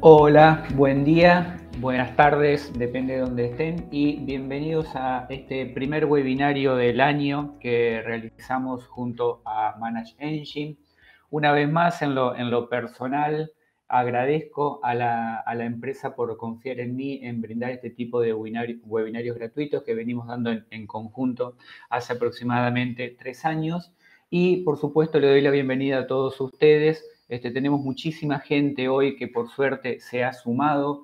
Hola, buen día, buenas tardes, depende de donde estén, y bienvenidos a este primer webinario del año que realizamos junto a Manage Engine. Una vez más, en lo personal, agradezco a la empresa por confiar en mí en brindar este tipo de webinarios gratuitos que venimos dando en conjunto hace aproximadamente 3 años. Y por supuesto le doy la bienvenida a todos ustedes. Tenemos muchísima gente hoy que por suerte se ha sumado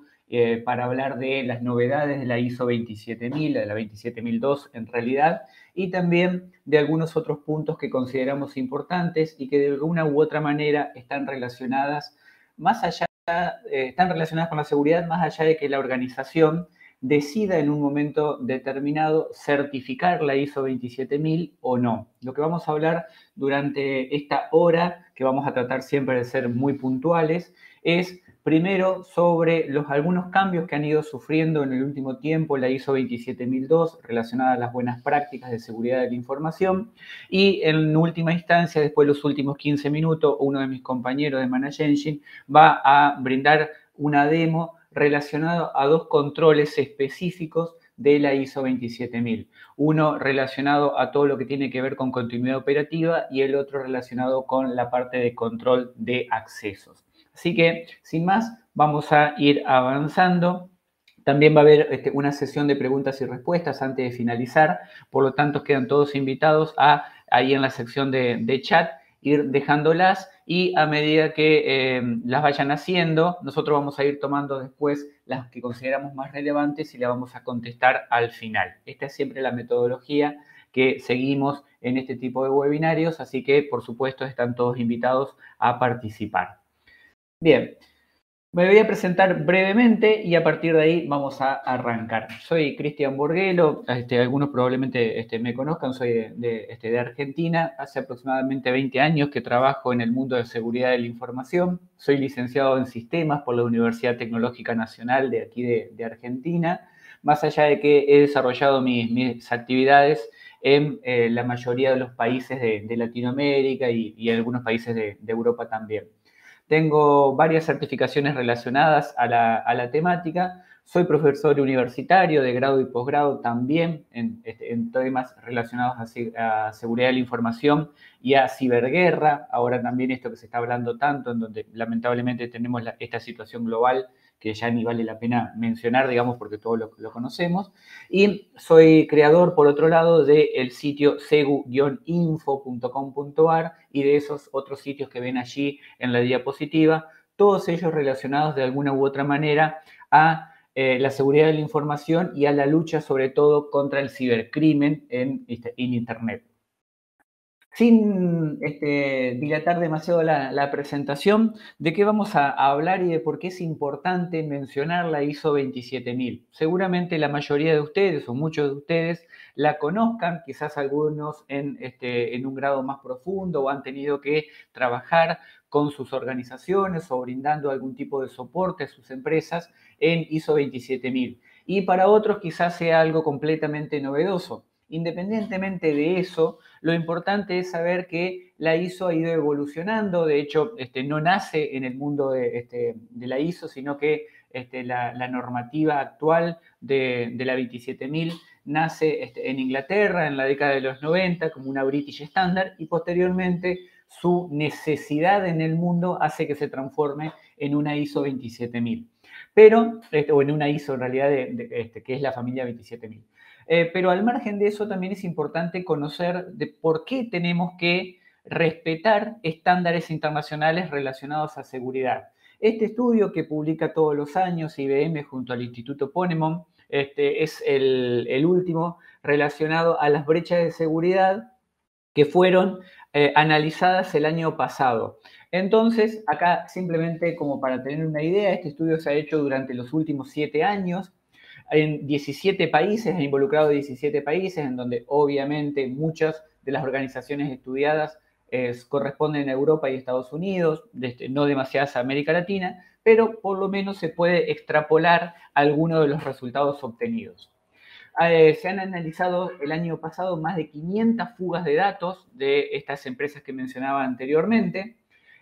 para hablar de las novedades de la ISO 27000, de la 27002 en realidad, y también de algunos otros puntos que consideramos importantes y que de alguna u otra manera están relacionadas más allá, están relacionadas con la seguridad más allá de que la organización decida en un momento determinado certificar la ISO 27000 o no. Lo que vamos a hablar durante esta hora, que vamos a tratar siempre de ser muy puntuales, es primero sobre algunos cambios que han ido sufriendo en el último tiempo la ISO 27002 relacionada a las buenas prácticas de seguridad de la información, y en última instancia, después de los últimos 15 minutos, uno de mis compañeros de Manage Engine va a brindar una demo relacionada a dos controles específicos de la ISO 27000. Uno relacionado a todo lo que tiene que ver con continuidad operativa y el otro relacionado con la parte de control de accesos. Así que, sin más, vamos a ir avanzando. También va a haber una sesión de preguntas y respuestas antes de finalizar, por lo tanto quedan todos invitados a ahí en la sección de chat ir dejándolas, y a medida que las vayan haciendo, nosotros vamos a ir tomando después las que consideramos más relevantes y las vamos a contestar al final. Esta es siempre la metodología que seguimos en este tipo de webinarios, así que por supuesto están todos invitados a participar. Bien. Me voy a presentar brevemente y a partir de ahí vamos a arrancar. Soy Cristian Borguelo, algunos probablemente me conozcan, soy de Argentina. Hace aproximadamente 20 años que trabajo en el mundo de seguridad de la información. Soy licenciado en sistemas por la Universidad Tecnológica Nacional de aquí de Argentina, más allá de que he desarrollado mis actividades en la mayoría de los países de Latinoamérica y algunos países de Europa también. Tengo varias certificaciones relacionadas a la temática. Soy profesor universitario de grado y posgrado también en temas relacionados a seguridad de la información y a ciberguerra. Ahora también esto que se está hablando tanto, en donde lamentablemente tenemos esta situación global que ya ni vale la pena mencionar, digamos, porque todos lo conocemos. Y soy creador, por otro lado, del sitio segu-info.com.ar y de esos otros sitios que ven allí en la diapositiva, todos ellos relacionados de alguna u otra manera a la seguridad de la información y a la lucha sobre todo contra el cibercrimen en Internet. Sin dilatar demasiado la presentación, ¿de qué vamos a hablar y de por qué es importante mencionar la ISO 27000? Seguramente la mayoría de ustedes o muchos de ustedes la conozcan, quizás algunos en un grado más profundo o han tenido que trabajar con sus organizaciones o brindando algún tipo de soporte a sus empresas en ISO 27000. Y para otros quizás sea algo completamente novedoso. Independientemente de eso, lo importante es saber que la ISO ha ido evolucionando. De hecho, no nace en el mundo de la ISO, sino que la normativa actual de la 27000 nace en Inglaterra en la década de los 90 como una British Standard, y posteriormente su necesidad en el mundo hace que se transforme en una ISO 27000. Pero, o en una ISO en realidad que es la familia 27000. Pero al margen de eso también es importante conocer de por qué tenemos que respetar estándares internacionales relacionados a seguridad. Este estudio que publica todos los años IBM junto al Instituto Ponemon es el último relacionado a las brechas de seguridad que fueron analizadas el año pasado. Entonces, acá simplemente como para tener una idea, este estudio se ha hecho durante los últimos 7 años en 17 países, ha involucrado 17 países, en donde obviamente muchas de las organizaciones estudiadas corresponden a Europa y Estados Unidos, no demasiadas a América Latina, pero por lo menos se puede extrapolar algunos de los resultados obtenidos. Se han analizado el año pasado más de 500 fugas de datos de estas empresas que mencionaba anteriormente.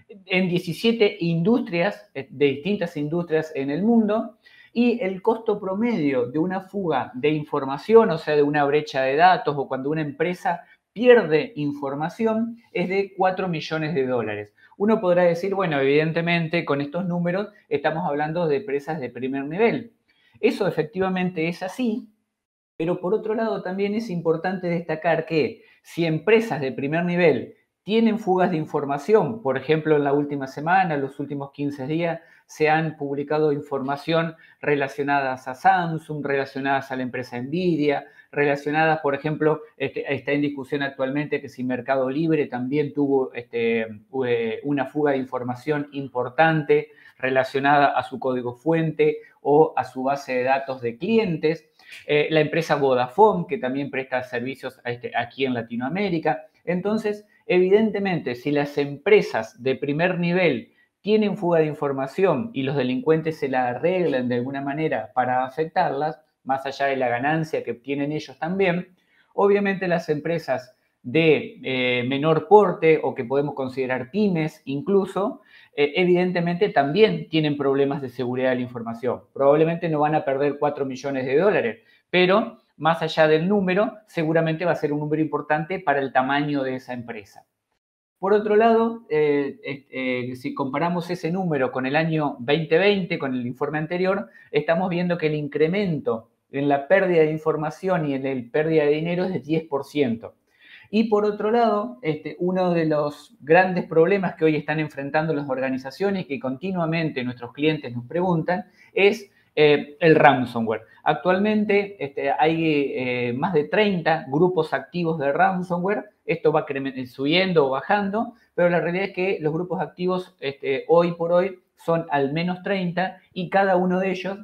en 17 industrias, de distintas industrias en el mundo, y el costo promedio de una fuga de información, o sea, de una brecha de datos o cuando una empresa pierde información, es de 4 millones de dólares. Uno podrá decir, bueno, evidentemente con estos números estamos hablando de empresas de primer nivel. Eso efectivamente es así, pero por otro lado también es importante destacar que si empresas de primer nivel tienen fugas de información, por ejemplo, en la última semana, los últimos 15 días, se han publicado información relacionadas a Samsung, relacionadas a la empresa Nvidia, relacionadas, por ejemplo, está en discusión actualmente que si Mercado Libre también tuvo una fuga de información importante relacionada a su código fuente o a su base de datos de clientes. La empresa Vodafone, que también presta servicios aquí en Latinoamérica. Entonces, evidentemente, si las empresas de primer nivel tienen fuga de información y los delincuentes se la arreglan de alguna manera para afectarlas, más allá de la ganancia que obtienen ellos también, obviamente las empresas de menor porte o que podemos considerar pymes incluso, evidentemente también tienen problemas de seguridad de la información. Probablemente no van a perder 4 millones de dólares, pero más allá del número, seguramente va a ser un número importante para el tamaño de esa empresa. Por otro lado, si comparamos ese número con el año 2020, con el informe anterior, estamos viendo que el incremento en la pérdida de información y en la pérdida de dinero es de 10%. Y por otro lado, uno de los grandes problemas que hoy están enfrentando las organizaciones, que continuamente nuestros clientes nos preguntan, es el ransomware. Actualmente hay más de 30 grupos activos de ransomware. Esto va subiendo o bajando, pero la realidad es que los grupos activos hoy por hoy son al menos 30 y cada uno de ellos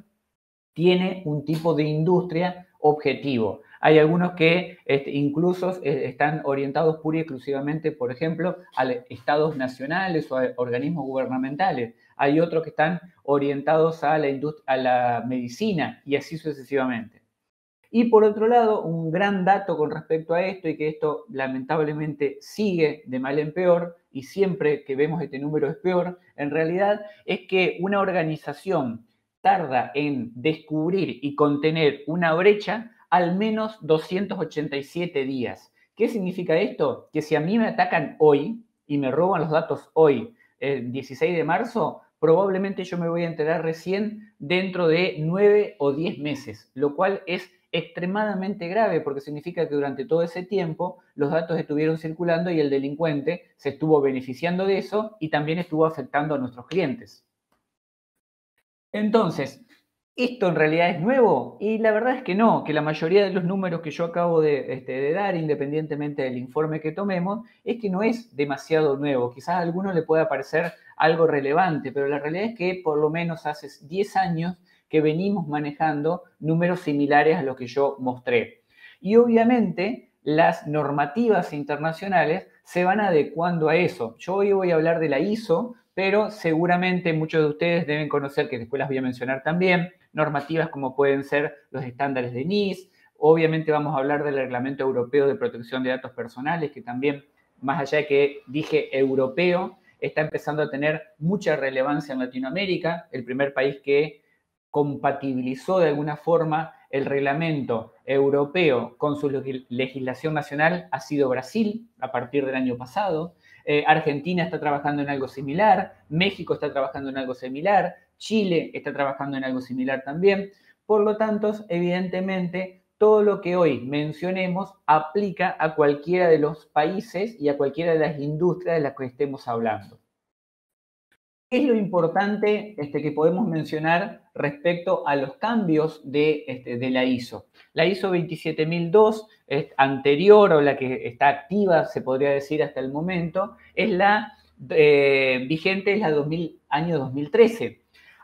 tiene un tipo de industria objetivo. Hay algunos que incluso están orientados pura y exclusivamente, por ejemplo, a estados nacionales o a organismos gubernamentales. Hay otros que están orientados a la medicina y así sucesivamente. Y por otro lado, un gran dato con respecto a esto, y que esto lamentablemente sigue de mal en peor, y siempre que vemos este número es peor, en realidad es que una organización tarda en descubrir y contener una brecha al menos 287 días. ¿Qué significa esto? Que si a mí me atacan hoy y me roban los datos hoy, el 16 de marzo, probablemente yo me voy a enterar recién dentro de 9 o 10 meses, lo cual es extremadamente grave porque significa que durante todo ese tiempo los datos estuvieron circulando y el delincuente se estuvo beneficiando de eso y también estuvo afectando a nuestros clientes. Entonces, ¿esto en realidad es nuevo? Y la verdad es que no, que la mayoría de los números que yo acabo de dar, independientemente del informe que tomemos, es que no es demasiado nuevo. Quizás a alguno le pueda parecer algo relevante, pero la realidad es que por lo menos hace 10 años que venimos manejando números similares a los que yo mostré. Y obviamente las normativas internacionales se van adecuando a eso. Yo hoy voy a hablar de la ISO, pero seguramente muchos de ustedes deben conocer, que después las voy a mencionar también, normativas como pueden ser los estándares de NIS. Obviamente vamos a hablar del Reglamento Europeo de Protección de Datos Personales, que también, más allá de que dije europeo, está empezando a tener mucha relevancia en Latinoamérica. El primer país que compatibilizó de alguna forma el reglamento europeo con su legislación nacional ha sido Brasil a partir del año pasado. Argentina está trabajando en algo similar, México está trabajando en algo similar, Chile está trabajando en algo similar también. Por lo tanto, evidentemente, todo lo que hoy mencionemos aplica a cualquiera de los países y a cualquiera de las industrias de las que estemos hablando. ¿Qué es lo importante que podemos mencionar respecto a los cambios de la ISO? La ISO 27002 es anterior o la que está activa, se podría decir hasta el momento, es la vigente, es la año 2013.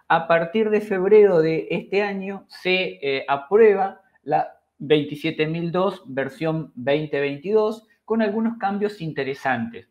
A partir de febrero de este año se aprueba la 27002 versión 2022 con algunos cambios interesantes.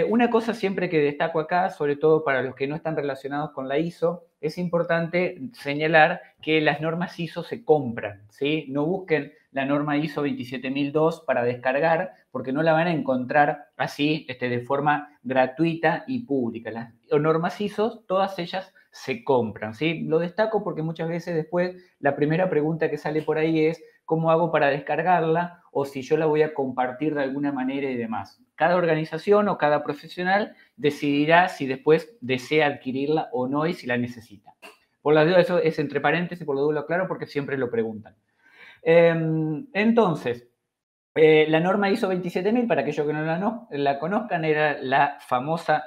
Una cosa siempre que destaco acá, sobre todo para los que no están relacionados con la ISO, es importante señalar que las normas ISO se compran, ¿sí? No busquen la norma ISO 27002 para descargar, porque no la van a encontrar así de forma gratuita y pública. Las normas ISO, todas ellas se compran, ¿sí? Lo destaco porque muchas veces después la primera pregunta que sale por ahí es ¿cómo hago para descargarla? O si yo la voy a compartir de alguna manera y demás. Cada organización o cada profesional decidirá si después desea adquirirla o no y si la necesita. Por la duda, eso es entre paréntesis, por lo duda lo aclaro porque siempre lo preguntan. Entonces, la norma ISO 27000, para aquellos que no la conozcan, era la famosa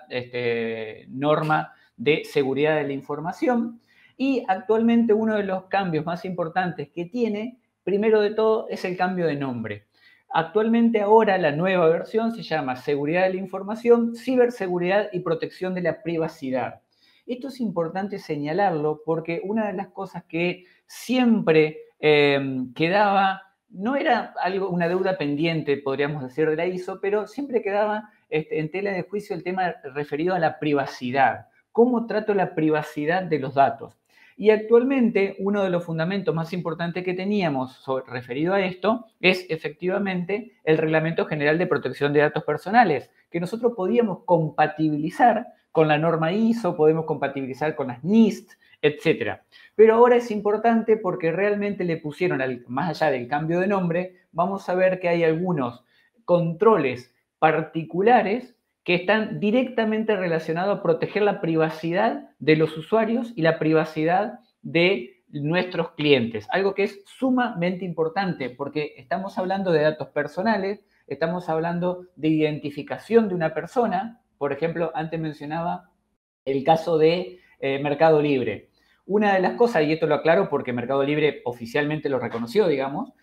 norma de seguridad de la información y actualmente uno de los cambios más importantes que tiene, primero de todo, es el cambio de nombre. Actualmente ahora la nueva versión se llama Seguridad de la Información, Ciberseguridad y Protección de la Privacidad. Esto es importante señalarlo porque una de las cosas que siempre quedaba, no era una deuda pendiente, podríamos decir, de la ISO, pero siempre quedaba en tela de juicio el tema referido a la privacidad. ¿Cómo trato la privacidad de los datos? Y actualmente uno de los fundamentos más importantes que teníamos referido a esto es efectivamente el Reglamento General de Protección de Datos Personales, que nosotros podíamos compatibilizar con la norma ISO, podemos compatibilizar con las NIST, etc. Pero ahora es importante porque realmente le pusieron, más allá del cambio de nombre, vamos a ver que hay algunos controles particulares que están directamente relacionados a proteger la privacidad de los usuarios y la privacidad de nuestros clientes. Algo que es sumamente importante porque estamos hablando de datos personales, estamos hablando de identificación de una persona. Por ejemplo, antes mencionaba el caso de Mercado Libre. Una de las cosas, y esto lo aclaro porque Mercado Libre oficialmente lo reconoció, digamos,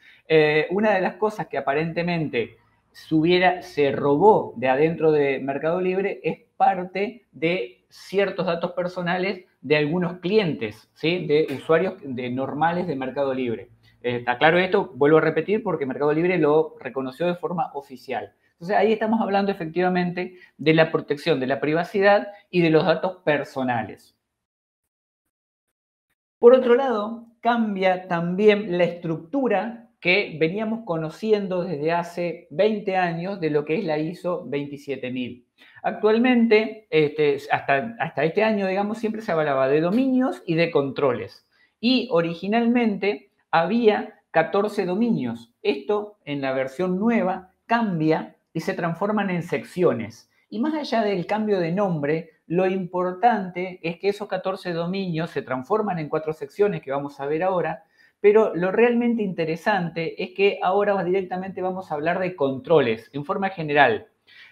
una de las cosas que aparentemente se robó de adentro de Mercado Libre es parte de ciertos datos personales de algunos clientes, ¿sí? De usuarios normales de Mercado Libre. Está claro esto, vuelvo a repetir, porque Mercado Libre lo reconoció de forma oficial. Entonces ahí estamos hablando efectivamente de la protección de la privacidad y de los datos personales. Por otro lado, cambia también la estructura que veníamos conociendo desde hace 20 años de lo que es la ISO 27000. Actualmente, hasta este año, digamos, siempre se hablaba de dominios y de controles. Y originalmente había 14 dominios. Esto, en la versión nueva, cambia y se transforman en secciones. Y más allá del cambio de nombre, lo importante es que esos 14 dominios se transforman en 4 secciones que vamos a ver ahora, pero lo realmente interesante es que ahora directamente vamos a hablar de controles en forma general.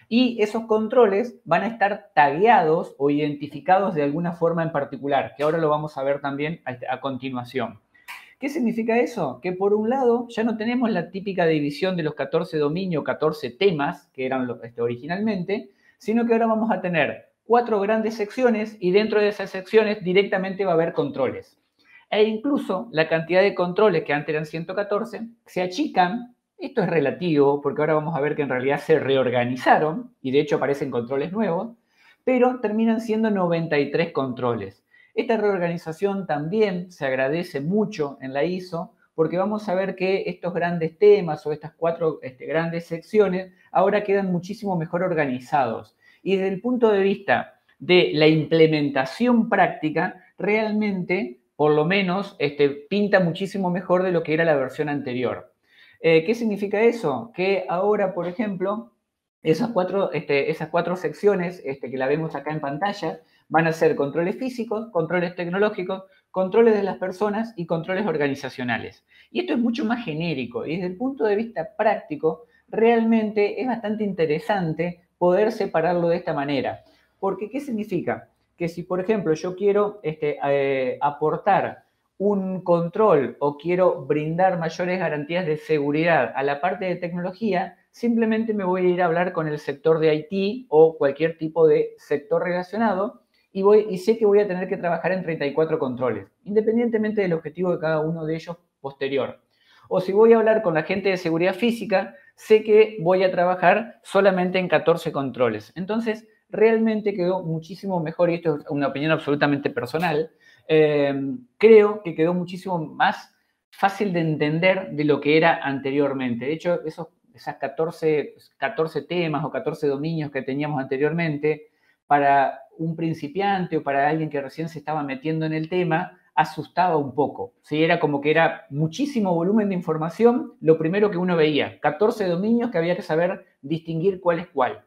Y esos controles van a estar tagueados o identificados de alguna forma en particular, que ahora lo vamos a ver también a continuación. ¿Qué significa eso? Que por un lado ya no tenemos la típica división de los 14 dominios, 14 temas que eran originalmente, sino que ahora vamos a tener 4 grandes secciones y dentro de esas secciones directamente va a haber controles. E incluso la cantidad de controles que antes eran 114 se achican. Esto es relativo porque ahora vamos a ver que en realidad se reorganizaron y de hecho aparecen controles nuevos, pero terminan siendo 93 controles. Esta reorganización también se agradece mucho en la ISO porque vamos a ver que estos grandes temas o estas 4 grandes secciones ahora quedan muchísimo mejor organizados. Y desde el punto de vista de la implementación práctica, realmente, por lo menos, pinta muchísimo mejor de lo que era la versión anterior. ¿Qué significa eso? Que ahora, por ejemplo, esas 4 secciones que la vemos acá en pantalla van a ser controles físicos, controles tecnológicos, controles de las personas y controles organizacionales. Y esto es mucho más genérico y desde el punto de vista práctico realmente es bastante interesante poder separarlo de esta manera. Porque, ¿qué significa? Que si, por ejemplo, yo quiero aportar un control o quiero brindar mayores garantías de seguridad a la parte de tecnología, simplemente me voy a ir a hablar con el sector de IT o cualquier tipo de sector relacionado y sé que voy a tener que trabajar en 34 controles, independientemente del objetivo de cada uno de ellos posterior. O si voy a hablar con la gente de seguridad física, sé que voy a trabajar solamente en 14 controles. Entonces, realmente quedó muchísimo mejor, y esto es una opinión absolutamente personal, creo que quedó muchísimo más fácil de entender de lo que era anteriormente. De hecho, esas 14 temas o 14 dominios que teníamos anteriormente, para un principiante o para alguien que recién se estaba metiendo en el tema, asustaba un poco. ¿Sí? Era como que era muchísimo volumen de información, lo primero que uno veía, 14 dominios que había que saber distinguir cuál es cuál.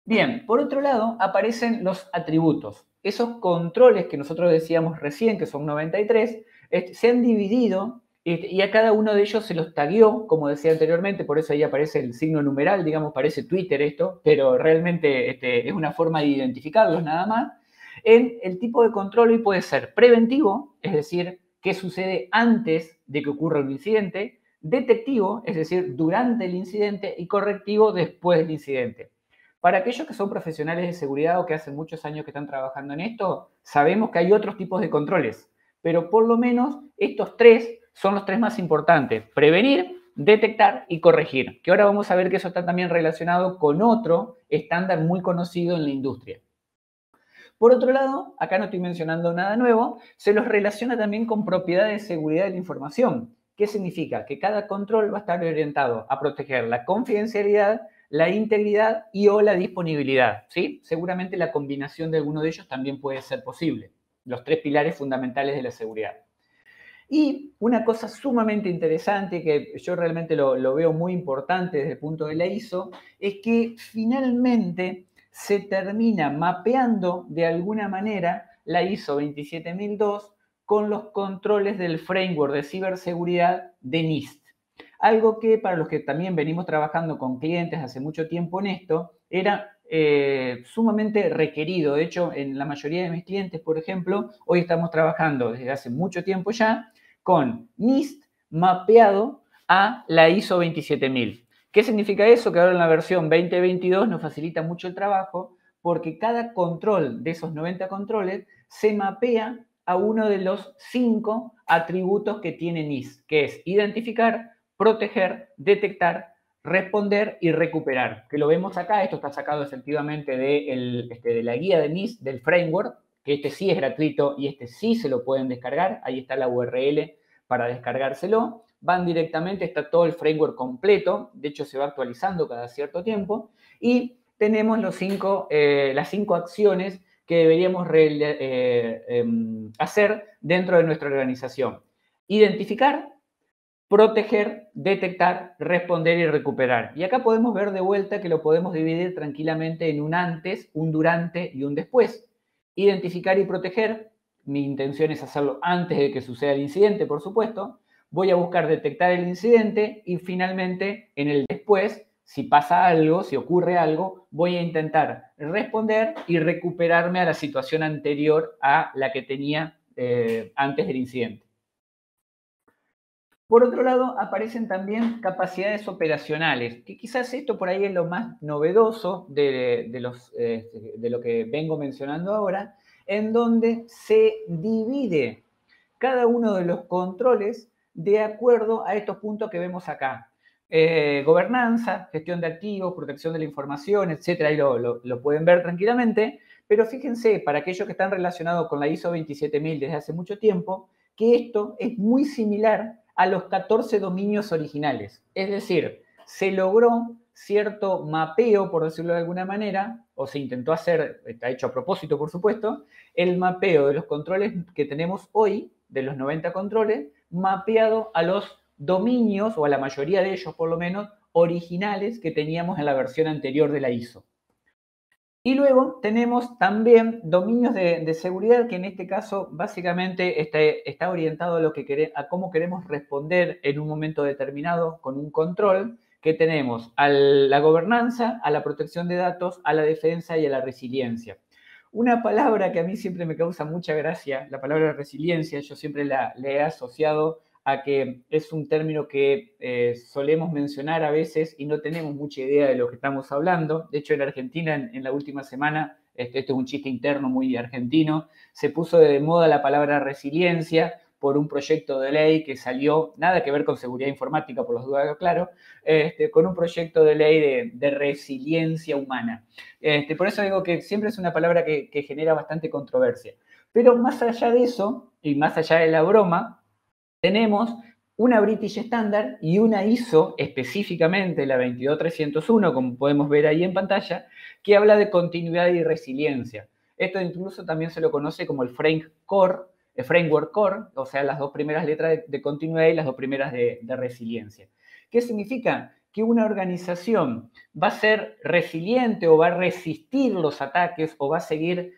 Bien, por otro lado, aparecen los atributos. Esos controles que nosotros decíamos recién, que son 93, se han dividido y a cada uno de ellos se los tagueó, como decía anteriormente, por eso ahí aparece el signo numeral, digamos, parece Twitter esto, pero realmente es una forma de identificarlos nada más. El tipo de control hoy puede ser preventivo, es decir, qué sucede antes de que ocurra un incidente, detectivo, es decir, durante el incidente, y correctivo después del incidente. Para aquellos que son profesionales de seguridad o que hace muchos años que están trabajando en esto, sabemos que hay otros tipos de controles, pero por lo menos estos tres son los tres más importantes: prevenir, detectar y corregir, que ahora vamos a ver que eso está también relacionado con otro estándar muy conocido en la industria. Por otro lado, acá no estoy mencionando nada nuevo, se los relaciona también con propiedades de seguridad de la información. ¿Qué significa? Que cada control va a estar orientado a proteger la confidencialidad, la integridad y o la disponibilidad. ¿Sí? Seguramente la combinación de alguno de ellos también puede ser posible. Los tres pilares fundamentales de la seguridad. Y una cosa sumamente interesante, que yo realmente lo veo muy importante desde el punto de la ISO, es que finalmente se termina mapeando de alguna manera la ISO 27002 con los controles del framework de ciberseguridad de NIST. Algo que para los que también venimos trabajando con clientes hace mucho tiempo en esto, era sumamente requerido. De hecho, en la mayoría de mis clientes, por ejemplo, hoy estamos trabajando desde hace mucho tiempo ya con NIST mapeado a la ISO 27000. ¿Qué significa eso? Que ahora en la versión 2022 nos facilita mucho el trabajo, porque cada control de esos 90 controles se mapea a uno de los 5 atributos que tiene NIST, que es identificar, proteger, detectar, responder y recuperar. Que lo vemos acá, esto está sacado efectivamente de la guía de NIST, del framework, que este sí es gratuito y este sí se lo pueden descargar. Ahí está la URL para descargárselo. Van directamente, está todo el framework completo. De hecho, se va actualizando cada cierto tiempo. Y tenemos las 5 acciones que deberíamos hacer dentro de nuestra organización. Identificar, proteger, detectar, responder y recuperar. Y acá podemos ver de vuelta que lo podemos dividir tranquilamente en un antes, un durante y un después. Identificar y proteger, mi intención es hacerlo antes de que suceda el incidente, por supuesto. Voy a buscar detectar el incidente y finalmente en el después, si pasa algo, si ocurre algo, voy a intentar responder y recuperarme a la situación anterior a la que tenía antes del incidente. Por otro lado, aparecen también capacidades operacionales, que quizás esto por ahí es lo más novedoso de lo que vengo mencionando ahora, en donde se divide cada uno de los controles de acuerdo a estos puntos que vemos acá. Gobernanza, gestión de activos, protección de la información, etcétera, ahí lo pueden ver tranquilamente, pero fíjense, para aquellos que están relacionados con la ISO 27000 desde hace mucho tiempo, que esto es muy similar a los 14 dominios originales. Es decir, se logró cierto mapeo, por decirlo de alguna manera, o se intentó hacer, está hecho a propósito, por supuesto, el mapeo de los controles que tenemos hoy, de los 90 controles, mapeado a los dominios, o a la mayoría de ellos por lo menos, originales que teníamos en la versión anterior de la ISO. Y luego tenemos también dominios de seguridad, que en este caso básicamente está orientado a cómo queremos responder en un momento determinado con un control, que tenemos a la gobernanza, a la protección de datos, a la defensa y a la resiliencia. Una palabra que a mí siempre me causa mucha gracia, la palabra resiliencia, yo siempre le he asociado a que es un término que solemos mencionar a veces y no tenemos mucha idea de lo que estamos hablando. De hecho, en Argentina, en la última semana, esto es un chiste interno muy argentino, se puso de moda la palabra resiliencia por un proyecto de ley que salió, nada que ver con seguridad informática, por las dudas, claro, con un proyecto de ley de resiliencia humana. Por eso digo que siempre es una palabra que genera bastante controversia. Pero más allá de eso, y más allá de la broma, tenemos una British Standard y una ISO, específicamente la 22301, como podemos ver ahí en pantalla, que habla de continuidad y resiliencia. Esto incluso también se lo conoce como el Framework Core, o sea, las dos primeras letras de continuidad y las dos primeras de resiliencia. ¿Qué significa? Que una organización va a ser resiliente o va a resistir los ataques o va a seguir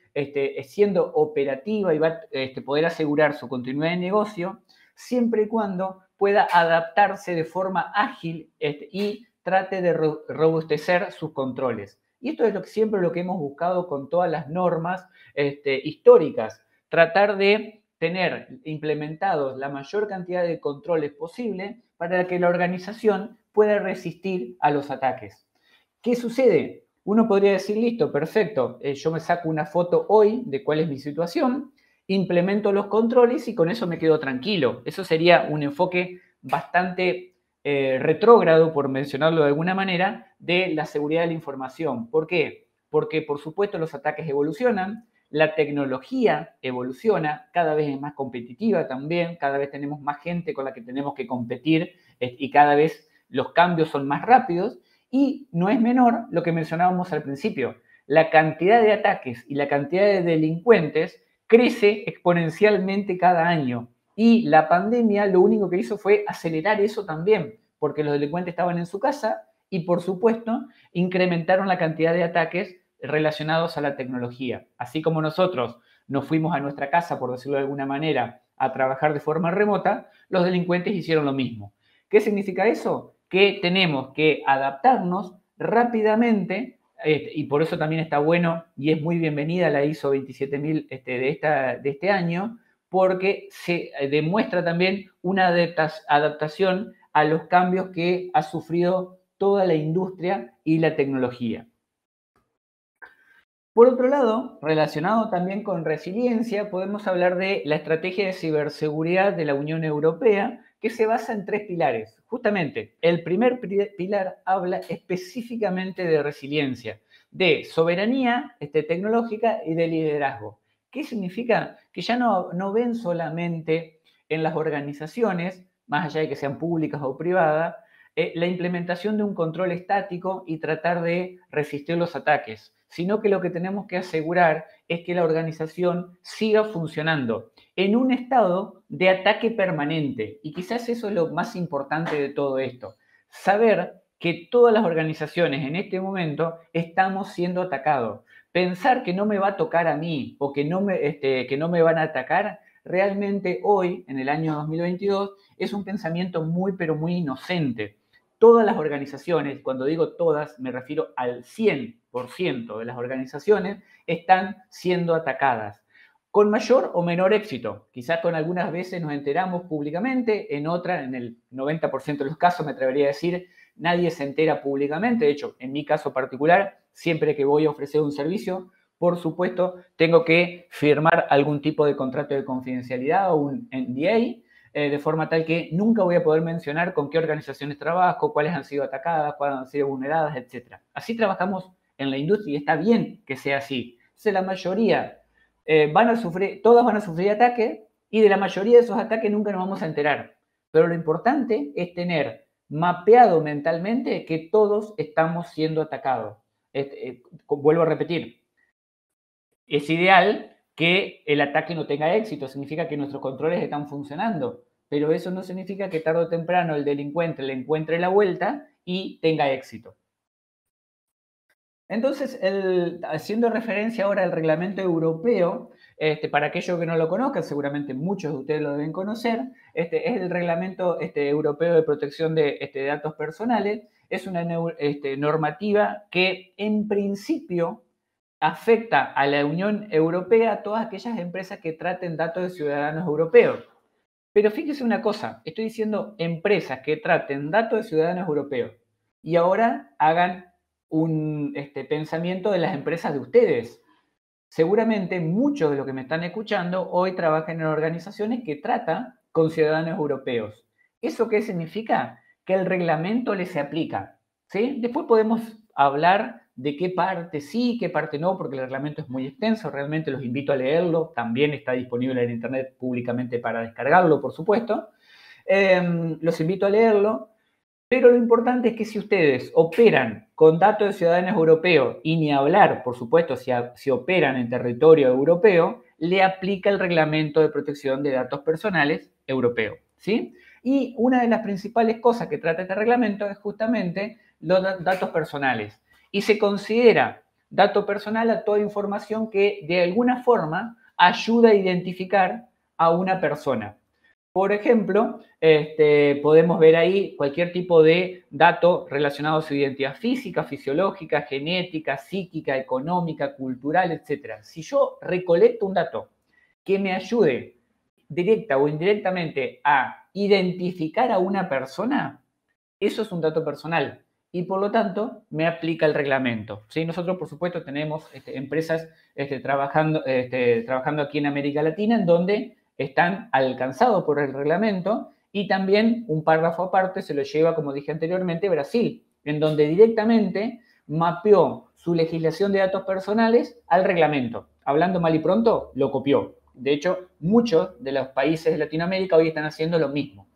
siendo operativa y va a poder asegurar su continuidad de negocio siempre y cuando pueda adaptarse de forma ágil y trate de robustecer sus controles. Y esto es siempre lo que hemos buscado con todas las normas históricas, tratar de tener implementados la mayor cantidad de controles posible para que la organización pueda resistir a los ataques. ¿Qué sucede? Uno podría decir, listo, perfecto, yo me saco una foto hoy de cuál es mi situación, implemento los controles y con eso me quedo tranquilo. Eso sería un enfoque bastante retrógrado, por mencionarlo de alguna manera, de la seguridad de la información. ¿Por qué? Porque, por supuesto, los ataques evolucionan, la tecnología evoluciona, cada vez es más competitiva también, cada vez tenemos más gente con la que tenemos que competir y cada vez los cambios son más rápidos y no es menor lo que mencionábamos al principio. La cantidad de ataques y la cantidad de delincuentes crece exponencialmente cada año y la pandemia lo único que hizo fue acelerar eso también, porque los delincuentes estaban en su casa y, por supuesto, incrementaron la cantidad de ataques relacionados a la tecnología. Así como nosotros nos fuimos a nuestra casa, por decirlo de alguna manera, a trabajar de forma remota, los delincuentes hicieron lo mismo. ¿Qué significa eso? Que tenemos que adaptarnos rápidamente y por eso también está bueno y es muy bienvenida la ISO 27000 de este año, porque se demuestra también una adaptación a los cambios que ha sufrido toda la industria y la tecnología. Por otro lado, relacionado también con resiliencia, podemos hablar de la estrategia de ciberseguridad de la Unión Europea, que se basa en tres pilares. Justamente, el primer pilar habla específicamente de resiliencia, de soberanía tecnológica y de liderazgo. ¿Qué significa? Que ya no ven solamente en las organizaciones, más allá de que sean públicas o privadas, la implementación de un control estático y tratar de resistir los ataques, sino que lo que tenemos que asegurar es que la organización siga funcionando en un estado de ataque permanente. Y quizás eso es lo más importante de todo esto. Saber que todas las organizaciones en este momento estamos siendo atacados. Pensar que no me va a tocar a mí o que no me van a atacar, realmente hoy, en el año 2022, es un pensamiento muy, pero muy inocente. Todas las organizaciones, cuando digo todas, me refiero al 100% de las organizaciones, están siendo atacadas con mayor o menor éxito. Quizás con algunas veces nos enteramos públicamente, en otras, en el 90% de los casos, me atrevería a decir, nadie se entera públicamente. De hecho, en mi caso particular, siempre que voy a ofrecer un servicio, por supuesto, tengo que firmar algún tipo de contrato de confidencialidad o un NDA, de forma tal que nunca voy a poder mencionar con qué organizaciones trabajo, cuáles han sido atacadas, cuáles han sido vulneradas, etc. Así trabajamos en la industria y está bien que sea así. Entonces, la mayoría todas van a sufrir ataques y de la mayoría de esos ataques nunca nos vamos a enterar. Pero lo importante es tener mapeado mentalmente que todos estamos siendo atacados. Vuelvo a repetir, es ideal que el ataque no tenga éxito, significa que nuestros controles están funcionando, pero eso no significa que tarde o temprano el delincuente le encuentre la vuelta y tenga éxito. Entonces, haciendo referencia ahora al reglamento europeo, para aquellos que no lo conozcan, seguramente muchos de ustedes lo deben conocer, es el reglamento europeo de protección de datos personales, es una normativa que en principio afecta a la Unión Europea a todas aquellas empresas que traten datos de ciudadanos europeos. Pero fíjese una cosa, estoy diciendo empresas que traten datos de ciudadanos europeos y ahora hagan un pensamiento de las empresas de ustedes. Seguramente muchos de los que me están escuchando hoy trabajan en organizaciones que tratan con ciudadanos europeos. ¿Eso qué significa? Que el reglamento les se aplica. ¿Sí? Después podemos hablar de qué parte sí, qué parte no, porque el reglamento es muy extenso, realmente los invito a leerlo, también está disponible en internet públicamente para descargarlo, por supuesto, Los invito a leerlo. Pero lo importante es que si ustedes operan con datos de ciudadanos europeos y ni hablar, por supuesto, si operan en territorio europeo, le aplica el Reglamento de Protección de Datos Personales europeo, ¿sí? Y una de las principales cosas que trata este reglamento es justamente los datos personales. Y se considera dato personal a toda información que de alguna forma ayuda a identificar a una persona. Por ejemplo, podemos ver ahí cualquier tipo de dato relacionado a su identidad física, fisiológica, genética, psíquica, económica, cultural, etc. Si yo recolecto un dato que me ayude directa o indirectamente a identificar a una persona, eso es un dato personal y por lo tanto me aplica el reglamento. ¿Sí? Nosotros, por supuesto, tenemos empresas trabajando aquí en América Latina en donde están alcanzados por el reglamento y también un párrafo aparte se lo lleva, como dije anteriormente, Brasil, en donde directamente mapeó su legislación de datos personales al reglamento. Hablando mal y pronto, lo copió. De hecho, muchos de los países de Latinoamérica hoy están haciendo lo mismo.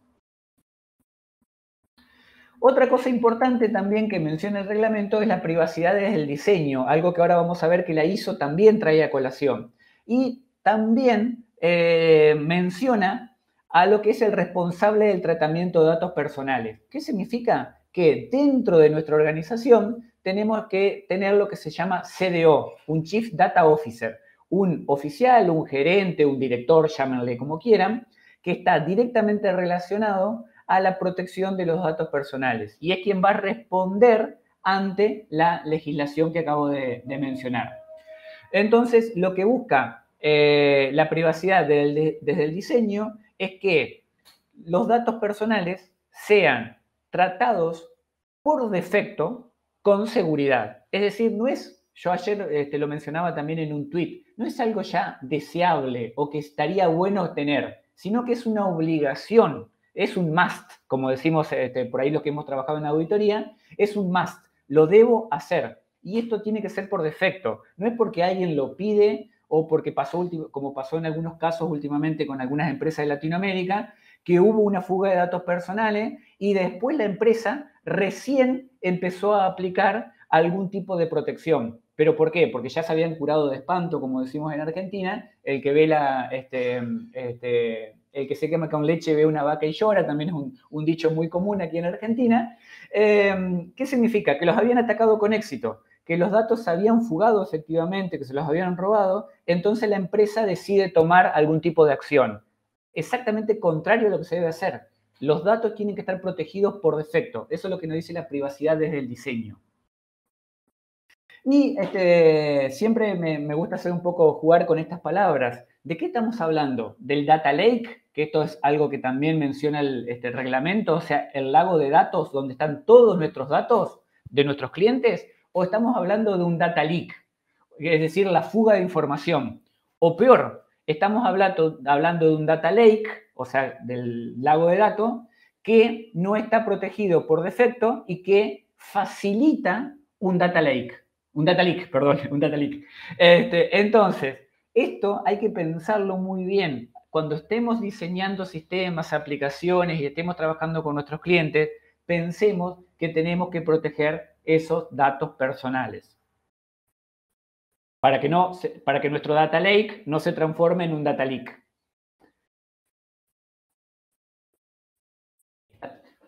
Otra cosa importante también que menciona el reglamento es la privacidad desde el diseño, algo que ahora vamos a ver que la ISO también trae a colación. Y también menciona a lo que es el responsable del tratamiento de datos personales. ¿Qué significa? Que dentro de nuestra organización tenemos que tener lo que se llama CDO, un Chief Data Officer, un oficial, un gerente, un director, llámenle como quieran, que está directamente relacionado a la protección de los datos personales y es quien va a responder ante la legislación que acabo de mencionar. Entonces, lo que busca la privacidad desde el diseño es que los datos personales sean tratados por defecto con seguridad. Es decir, no es, yo ayer lo mencionaba también en un tweet, no es algo ya deseable o que estaría bueno tener, sino que es una obligación, es un must, como decimos por ahí los que hemos trabajado en auditoría, es un must, lo debo hacer. Y esto tiene que ser por defecto, no es porque alguien lo pide o porque pasó, como pasó en algunos casos últimamente con algunas empresas de Latinoamérica, que hubo una fuga de datos personales y después la empresa recién empezó a aplicar algún tipo de protección. ¿Pero por qué? Porque ya se habían curado de espanto, como decimos en Argentina, el que ve el que se quema con leche ve una vaca y llora, también es un dicho muy común aquí en Argentina. ¿Qué significa? Que los habían atacado con éxito, que los datos se habían fugado efectivamente, que se los habían robado, entonces la empresa decide tomar algún tipo de acción. Exactamente contrario a lo que se debe hacer. Los datos tienen que estar protegidos por defecto. Eso es lo que nos dice la privacidad desde el diseño. Y siempre me gusta hacer un poco jugar con estas palabras. ¿De qué estamos hablando? ¿Del data lake? Que esto es algo que también menciona el reglamento, o sea, el lago de datos donde están todos nuestros datos de nuestros clientes, o estamos hablando de un data leak, es decir, la fuga de información. O peor, estamos hablando de un data lake, o sea, del lago de datos, que no está protegido por defecto y que facilita un data lake. Un data leak, perdón, un data leak. Entonces, esto hay que pensarlo muy bien. Cuando estemos diseñando sistemas, aplicaciones y estemos trabajando con nuestros clientes, pensemos que tenemos que proteger esos datos personales. Para que nuestro data lake no se transforme en un data leak.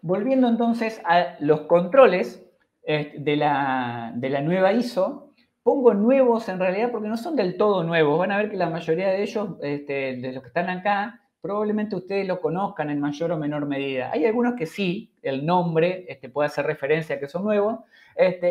Volviendo entonces a los controles de la nueva ISO, pongo nuevos en realidad porque no son del todo nuevos. Van a ver que la mayoría de ellos, de los que están acá, probablemente ustedes lo conozcan en mayor o menor medida. Hay algunos que sí, el nombre puede hacer referencia a que son nuevos.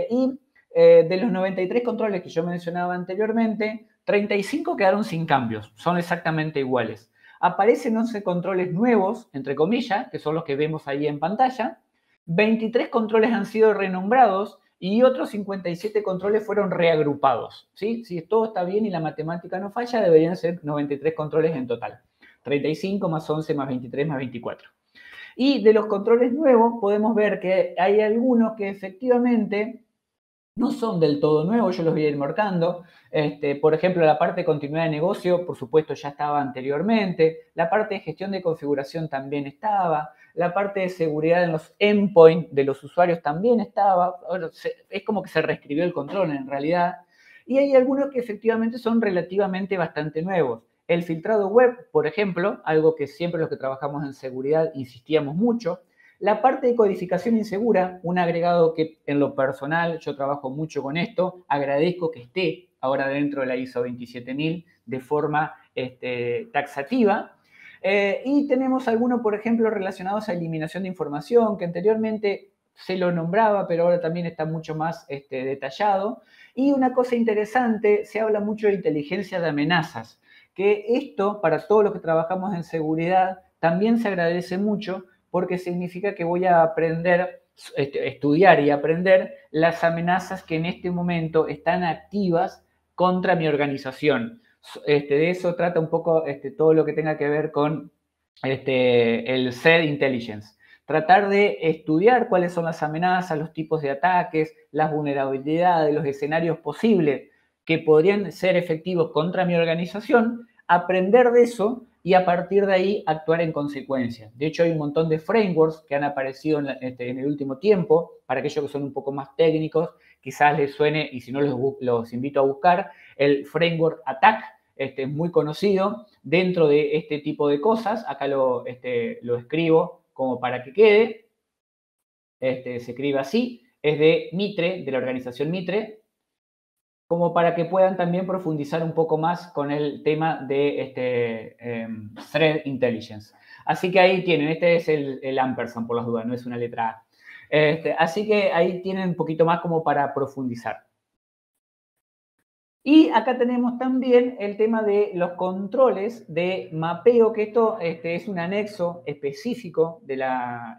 Y de los 93 controles que yo mencionaba anteriormente, 35 quedaron sin cambios, son exactamente iguales. Aparecen 11 controles nuevos, entre comillas, que son los que vemos ahí en pantalla. 23 controles han sido renombrados y otros 57 controles fueron reagrupados. ¿Sí? Si todo está bien y la matemática no falla, deberían ser 93 controles en total. 35 más 11 más 23 más 24. Y de los controles nuevos podemos ver que hay algunos que efectivamente no son del todo nuevos, yo los voy a ir marcando. Por ejemplo, la parte de continuidad de negocio, por supuesto, ya estaba anteriormente. La parte de gestión de configuración también estaba. La parte de seguridad en los endpoints de los usuarios también estaba. Es como que se reescribió el control en realidad. Y hay algunos que efectivamente son relativamente bastante nuevos. El filtrado web, por ejemplo, algo que siempre los que trabajamos en seguridad insistíamos mucho. La parte de codificación insegura, un agregado que en lo personal yo trabajo mucho con esto, agradezco que esté ahora dentro de la ISO 27000 de forma taxativa. Y tenemos algunos, por ejemplo, relacionados a eliminación de información, que anteriormente se lo nombraba, pero ahora también está mucho más detallado. Y una cosa interesante, se habla mucho de inteligencia de amenazas, que esto, para todos los que trabajamos en seguridad, también se agradece mucho porque significa que voy a aprender, estudiar y aprender las amenazas que en este momento están activas contra mi organización. De eso trata un poco todo lo que tenga que ver con el Threat Intelligence. Tratar de estudiar cuáles son las amenazas, los tipos de ataques, las vulnerabilidades, los escenarios posibles que podrían ser efectivos contra mi organización, aprender de eso y a partir de ahí actuar en consecuencia. De hecho, hay un montón de frameworks que han aparecido en el último tiempo, para aquellos que son un poco más técnicos, quizás les suene, y si no los invito a buscar, el framework ATT&CK, es muy conocido dentro de este tipo de cosas. Acá lo escribo como para que quede. Se escribe así, es de Mitre, de la organización Mitre, como para que puedan también profundizar un poco más con el tema de Threat Intelligence. Así que ahí tienen, este es el ampersand por las dudas, no es una letra A. Así que ahí tienen un poquito más como para profundizar. Y acá tenemos también el tema de los controles de mapeo, que esto es un anexo específico de la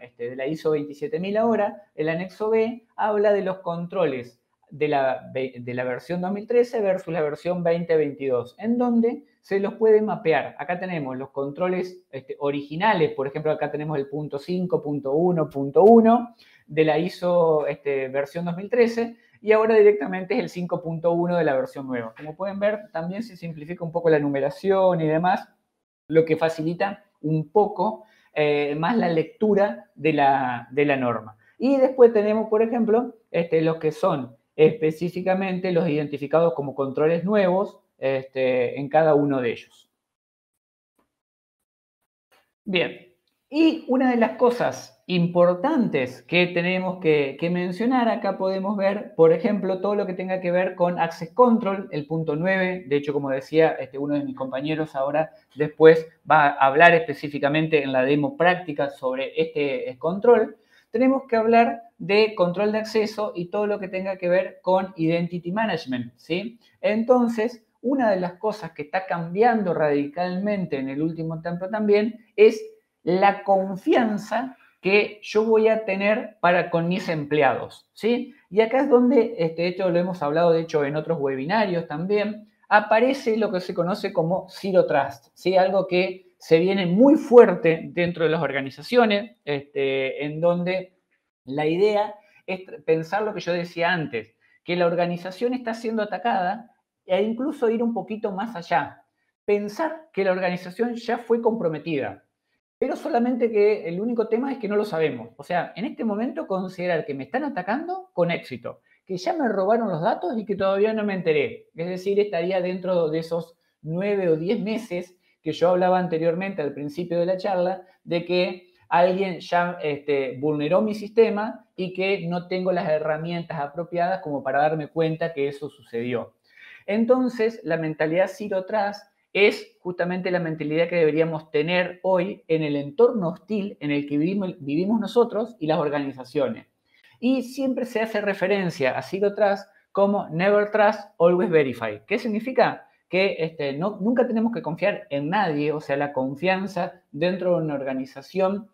ISO 27000 ahora. El anexo B habla de los controles de la versión 2013 versus la versión 2022, en donde se los puede mapear. Acá tenemos los controles originales, por ejemplo, acá tenemos el punto 5, punto 1, punto 1 de la ISO versión 2013, y ahora directamente es el 5.1 de la versión nueva. Como pueden ver, también se simplifica un poco la numeración y demás, lo que facilita un poco más la lectura de la norma. Y después tenemos, por ejemplo, los que son específicamente los identificados como controles nuevos en cada uno de ellos. Bien, y una de las cosas importantes que tenemos que mencionar, acá podemos ver, por ejemplo, todo lo que tenga que ver con Access Control, el punto 9. De hecho, como decía uno de mis compañeros, ahora después va a hablar específicamente en la demo práctica sobre este control. Tenemos que hablar de control de acceso y todo lo que tenga que ver con Identity Management, ¿sí? Entonces, una de las cosas que está cambiando radicalmente en el último tiempo también es la confianza que yo voy a tener con mis empleados, ¿sí? Y acá es donde, esto lo hemos hablado, de hecho, en otros webinarios también, aparece lo que se conoce como Zero Trust, ¿sí? Algo que se viene muy fuerte dentro de las organizaciones, en donde la idea es pensar lo que yo decía antes, que la organización está siendo atacada e incluso ir un poquito más allá. Pensar que la organización ya fue comprometida, pero solamente que el único tema es que no lo sabemos. O sea, en este momento considerar que me están atacando con éxito, que ya me robaron los datos y que todavía no me enteré. Es decir, estaría dentro de esos 9 o 10 meses que yo hablaba anteriormente al principio de la charla, de que alguien ya vulneró mi sistema y que no tengo las herramientas apropiadas como para darme cuenta que eso sucedió. Entonces, la mentalidad Zero Trust es justamente la mentalidad que deberíamos tener hoy en el entorno hostil en el que vivimos nosotros y las organizaciones. Y siempre se hace referencia a Zero Trust como Never Trust, Always Verify. ¿Qué significa? Que nunca tenemos que confiar en nadie, o sea, la confianza dentro de una organización,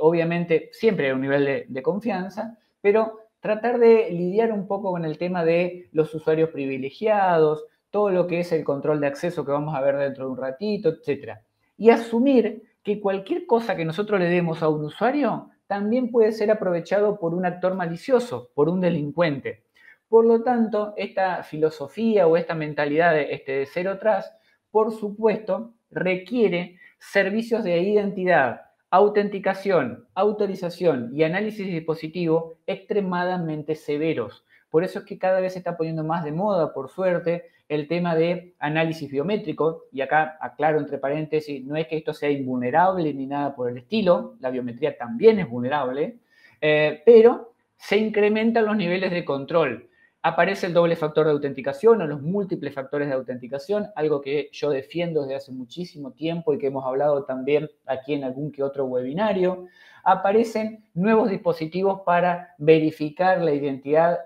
obviamente siempre hay un nivel de confianza, pero tratar de lidiar un poco con el tema de los usuarios privilegiados, todo lo que es el control de acceso que vamos a ver dentro de un ratito, etc. Y asumir que cualquier cosa que nosotros le demos a un usuario también puede ser aprovechado por un actor malicioso, por un delincuente. Por lo tanto, esta filosofía o esta mentalidad de Zero Trust, por supuesto, requiere servicios de identidad, autenticación, autorización y análisis dispositivo extremadamente severos. Por eso es que cada vez se está poniendo más de moda, por suerte, el tema de análisis biométrico, y acá aclaro entre paréntesis, no es que esto sea invulnerable ni nada por el estilo, la biometría también es vulnerable, pero se incrementan los niveles de control. Aparece el doble factor de autenticación o los múltiples factores de autenticación, algo que yo defiendo desde hace muchísimo tiempo y que hemos hablado también aquí en algún que otro webinario. Aparecen nuevos dispositivos para verificar la identidad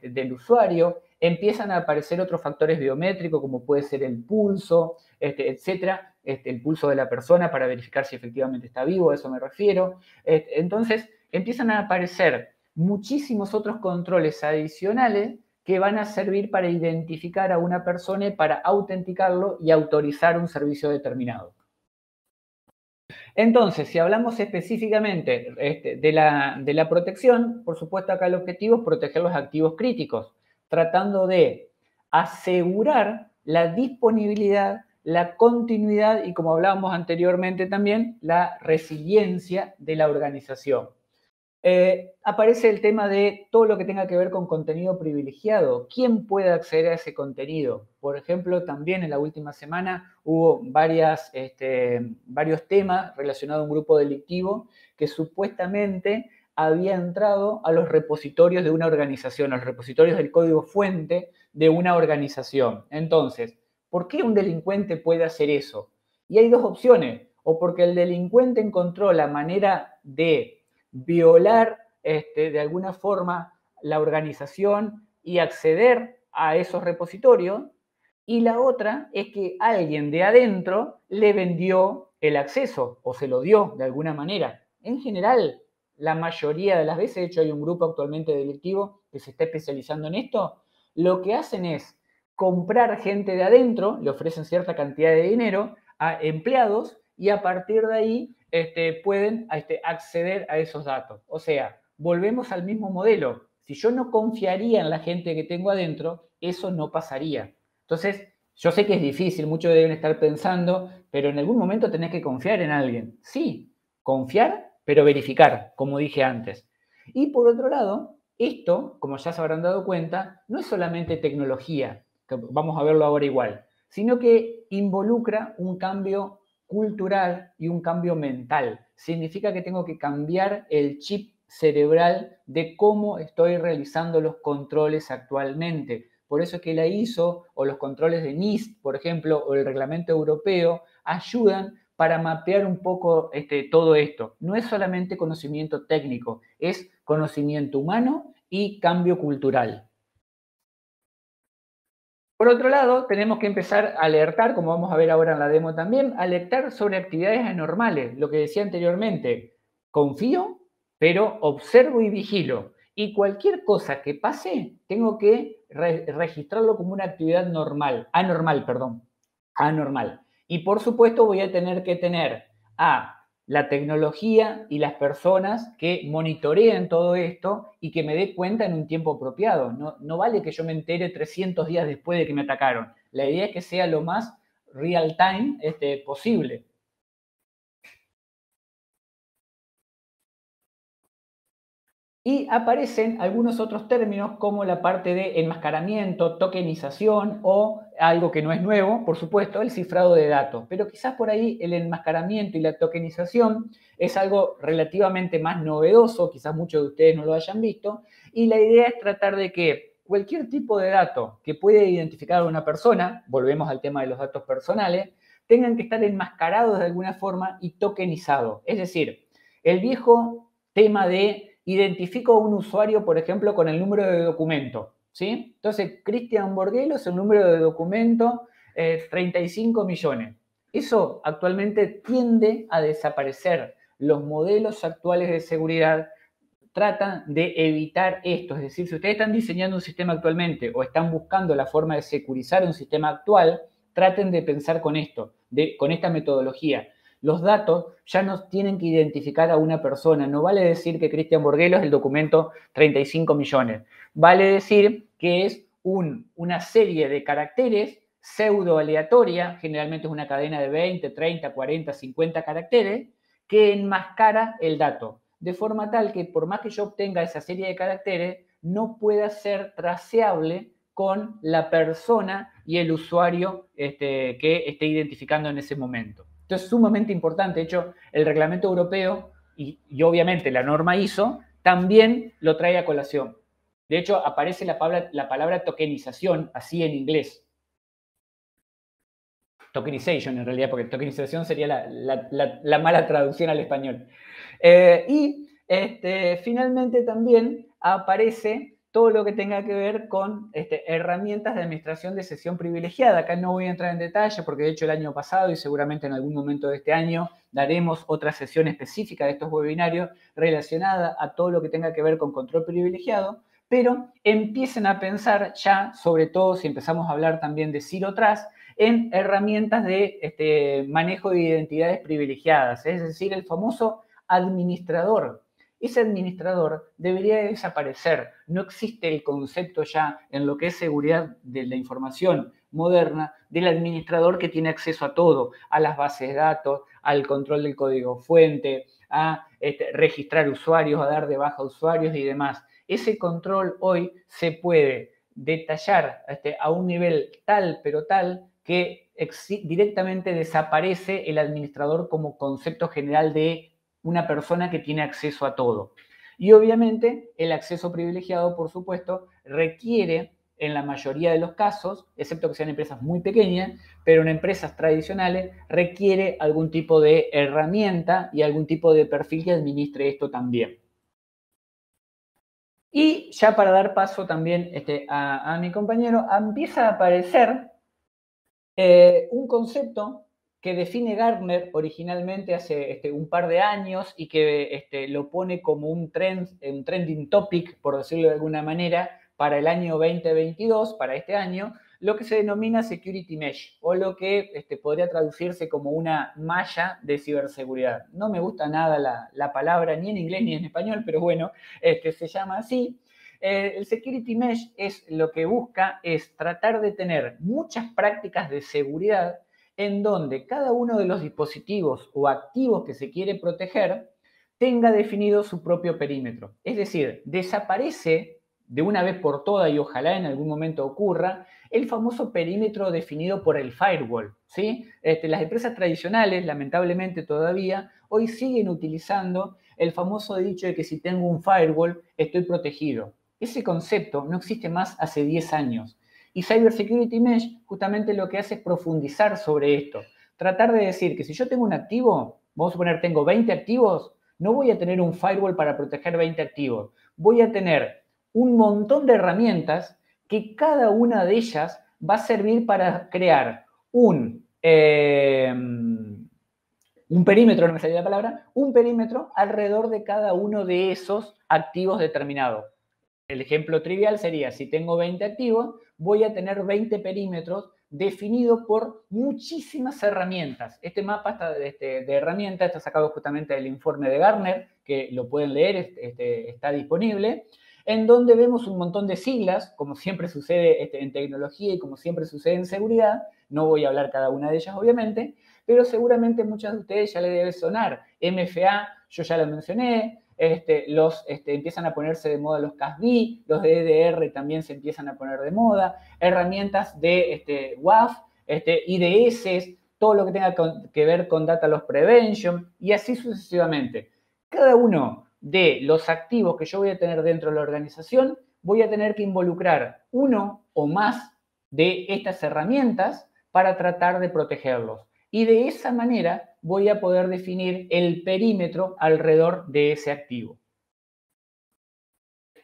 del usuario. Empiezan a aparecer otros factores biométricos, como puede ser el pulso, etcétera, el pulso de la persona para verificar si efectivamente está vivo, a eso me refiero. Entonces, empiezan a aparecer muchísimos otros controles adicionales que van a servir para identificar a una persona y para autenticarlo y autorizar un servicio determinado. Entonces, si hablamos específicamente de la protección, por supuesto acá el objetivo es proteger los activos críticos, tratando de asegurar la disponibilidad, la continuidad y, como hablábamos anteriormente también, la resiliencia de la organización. Aparece el tema de todo lo que tenga que ver con contenido privilegiado. ¿Quién puede acceder a ese contenido? Por ejemplo, también en la última semana hubo varios temas relacionados a un grupo delictivo que supuestamente había entrado a los repositorios de una organización, a los repositorios del código fuente de una organización. Entonces, ¿por qué un delincuente puede hacer eso? Y hay dos opciones. O porque el delincuente encontró la manera de violar de alguna forma la organización y acceder a esos repositorios, y la otra es que alguien de adentro le vendió el acceso o se lo dio de alguna manera. En general, la mayoría de las veces, de hecho hay un grupo actualmente delictivo que se está especializando en esto, lo que hacen es comprar gente de adentro, le ofrecen cierta cantidad de dinero a empleados y a partir de ahí pueden acceder a esos datos. O sea, volvemos al mismo modelo. Si yo no confiaría en la gente que tengo adentro, eso no pasaría. Entonces, yo sé que es difícil, muchos deben estar pensando, pero en algún momento tenés que confiar en alguien. Sí, confiar, pero verificar, como dije antes. Y por otro lado, esto, como ya se habrán dado cuenta, no es solamente tecnología, que vamos a verlo ahora igual, sino que involucra un cambio cultural y un cambio mental. Significa que tengo que cambiar el chip cerebral de cómo estoy realizando los controles actualmente. Por eso es que la ISO o los controles de NIST, por ejemplo, o el reglamento europeo, ayudan para mapear un poco todo esto. No es solamente conocimiento técnico, es conocimiento humano y cambio cultural. Por otro lado, tenemos que empezar a alertar, como vamos a ver ahora en la demo también, alertar sobre actividades anormales, lo que decía anteriormente. Confío, pero observo y vigilo. Y cualquier cosa que pase, tengo que registrarlo como una actividad anormal. Y por supuesto voy a tener que tener a la tecnología y las personas que monitoreen todo esto y que me dé cuenta en un tiempo apropiado. No vale que yo me entere 300 días después de que me atacaron. La idea es que sea lo más real time posible. Y aparecen algunos otros términos como la parte de enmascaramiento, tokenización o algo que no es nuevo, por supuesto, el cifrado de datos. Pero quizás por ahí el enmascaramiento y la tokenización es algo relativamente más novedoso, quizás muchos de ustedes no lo hayan visto, y la idea es tratar de que cualquier tipo de dato que pueda identificar a una persona, volvemos al tema de los datos personales, tengan que estar enmascarados de alguna forma y tokenizados. Es decir, el viejo tema de identifico a un usuario, por ejemplo, con el número de documento, ¿sí? Entonces, Cristian Borguelo es el número de documento 35 millones. Eso actualmente tiende a desaparecer. Los modelos actuales de seguridad tratan de evitar esto. Es decir, si ustedes están diseñando un sistema actualmente o están buscando la forma de securizar un sistema actual, traten de pensar con esto, con esta metodología. Los datos ya no tienen que identificar a una persona. No vale decir que Cristian Borguelo es el documento 35 millones. Vale decir que es una serie de caracteres pseudo aleatoria, generalmente es una cadena de 20, 30, 40, 50 caracteres, que enmascara el dato, de forma tal que por más que yo obtenga esa serie de caracteres, no pueda ser traceable con la persona y el usuario que esté identificando en ese momento. Esto es sumamente importante. De hecho, el reglamento europeo y obviamente la norma ISO también lo trae a colación. De hecho, aparece la palabra tokenización, así en inglés. Tokenization, en realidad, porque tokenización sería la mala traducción al español. Finalmente también aparece todo lo que tenga que ver con herramientas de administración de sesión privilegiada. Acá no voy a entrar en detalle porque de hecho el año pasado y seguramente en algún momento de este año daremos otra sesión específica de estos webinarios relacionada a todo lo que tenga que ver con control privilegiado, pero empiecen a pensar ya, sobre todo si empezamos a hablar también de Zero Trust, en herramientas de manejo de identidades privilegiadas, es decir, el famoso administrador. Ese administrador debería desaparecer. No existe el concepto ya en lo que es seguridad de la información moderna del administrador que tiene acceso a todo, a las bases de datos, al control del código fuente, a registrar usuarios, a dar de baja usuarios y demás. Ese control hoy se puede detallar a un nivel tal, pero tal, que directamente desaparece el administrador como concepto general de una persona que tiene acceso a todo. Y obviamente el acceso privilegiado, por supuesto, requiere en la mayoría de los casos, excepto que sean empresas muy pequeñas, pero en empresas tradicionales requiere algún tipo de herramienta y algún tipo de perfil que administre esto también. Y ya para dar paso también a mi compañero, empieza a aparecer un concepto que define Gartner originalmente hace un par de años y que lo pone como un trending topic, por decirlo de alguna manera, para el año 2022, para este año, lo que se denomina Security Mesh, o lo que podría traducirse como una malla de ciberseguridad. No me gusta nada la palabra, ni en inglés ni en español, pero bueno, se llama así. El Security Mesh lo que busca es tratar de tener muchas prácticas de seguridad en donde cada uno de los dispositivos o activos que se quiere proteger tenga definido su propio perímetro. Es decir, desaparece de una vez por todas, y ojalá en algún momento ocurra, el famoso perímetro definido por el firewall, ¿sí? Las empresas tradicionales, lamentablemente todavía, hoy siguen utilizando el famoso dicho de que si tengo un firewall, estoy protegido. Ese concepto no existe más hace 10 años. Y Cyber Security Mesh justamente lo que hace es profundizar sobre esto. Tratar de decir que si yo tengo un activo, vamos a suponer tengo 20 activos, no voy a tener un firewall para proteger 20 activos. Voy a tener un montón de herramientas que cada una de ellas va a servir para crear un perímetro, no me salía la palabra, un perímetro alrededor de cada uno de esos activos determinados. El ejemplo trivial sería, si tengo 20 activos, voy a tener 20 perímetros definidos por muchísimas herramientas. Este mapa de herramientas está sacado justamente del informe de Gartner, que lo pueden leer, está disponible, en donde vemos un montón de siglas, como siempre sucede en tecnología y como siempre sucede en seguridad. No voy a hablar cada una de ellas, obviamente, pero seguramente muchas de ustedes ya les debe sonar. MFA, yo ya lo mencioné, empiezan a ponerse de moda los CASB, los de EDR también se empiezan a poner de moda, herramientas de WAF, IDS, todo lo que tenga que ver con Data Loss Prevention y así sucesivamente. Cada uno de los activos que yo voy a tener dentro de la organización, voy a tener que involucrar uno o más de estas herramientas para tratar de protegerlos. Y de esa manera voy a poder definir el perímetro alrededor de ese activo.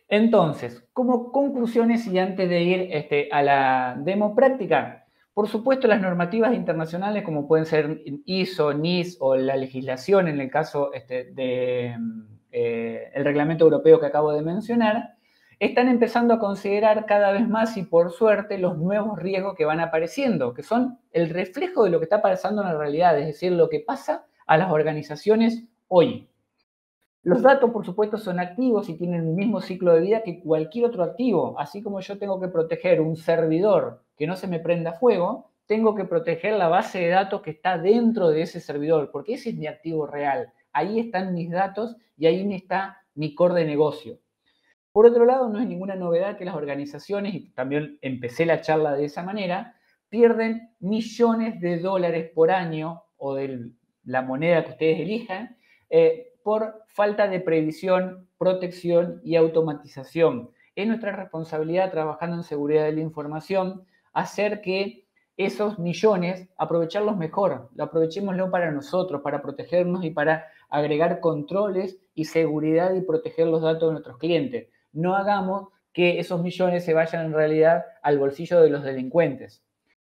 Entonces, como conclusiones y antes de ir a la demo práctica, por supuesto las normativas internacionales como pueden ser ISO, NIS o la legislación en el caso el reglamento europeo que acabo de mencionar, están empezando a considerar cada vez más y por suerte los nuevos riesgos que van apareciendo, que son el reflejo de lo que está pasando en la realidad, es decir, lo que pasa a las organizaciones hoy. Los datos, por supuesto, son activos y tienen el mismo ciclo de vida que cualquier otro activo. Así como yo tengo que proteger un servidor que no se me prenda fuego, tengo que proteger la base de datos que está dentro de ese servidor, porque ese es mi activo real. Ahí están mis datos y ahí está mi core de negocio. Por otro lado, no es ninguna novedad que las organizaciones, y también empecé la charla de esa manera, pierden millones de dólares por año o de la moneda que ustedes elijan por falta de previsión, protección y automatización. Es nuestra responsabilidad, trabajando en seguridad de la información, hacer que esos millones, aprovecharlos mejor, aprovechémoslo para nosotros, para protegernos y para agregar controles y seguridad y proteger los datos de nuestros clientes. No hagamos que esos millones se vayan en realidad al bolsillo de los delincuentes.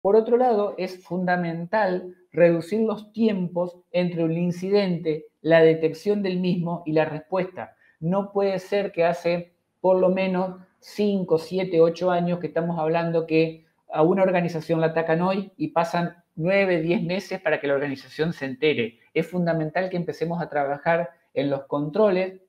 Por otro lado, es fundamental reducir los tiempos entre un incidente, la detección del mismo y la respuesta. No puede ser que hace por lo menos 5, 7, 8 años que estamos hablando que a una organización la atacan hoy y pasan 9, 10 meses para que la organización se entere. Es fundamental que empecemos a trabajar en los controles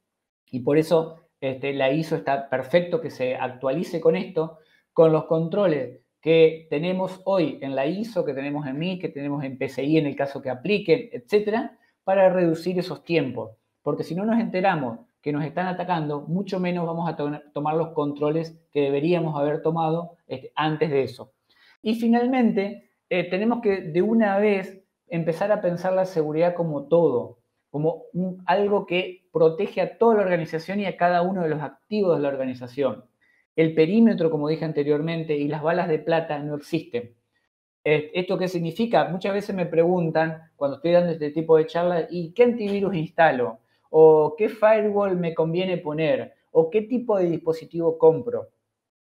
y por eso la ISO está perfecto que se actualice con esto, con los controles que tenemos hoy en la ISO, que tenemos en MI, que tenemos en PCI en el caso que apliquen, etcétera, para reducir esos tiempos. Porque si no nos enteramos que nos están atacando, mucho menos vamos a tomar los controles que deberíamos haber tomado antes de eso. Y finalmente, tenemos que de una vez empezar a pensar la seguridad como todo, como algo que protege a toda la organización y a cada uno de los activos de la organización. El perímetro, como dije anteriormente, y las balas de plata no existen. ¿Esto qué significa? Muchas veces me preguntan, cuando estoy dando este tipo de charlas, ¿y qué antivirus instalo? ¿O qué firewall me conviene poner? ¿O qué tipo de dispositivo compro?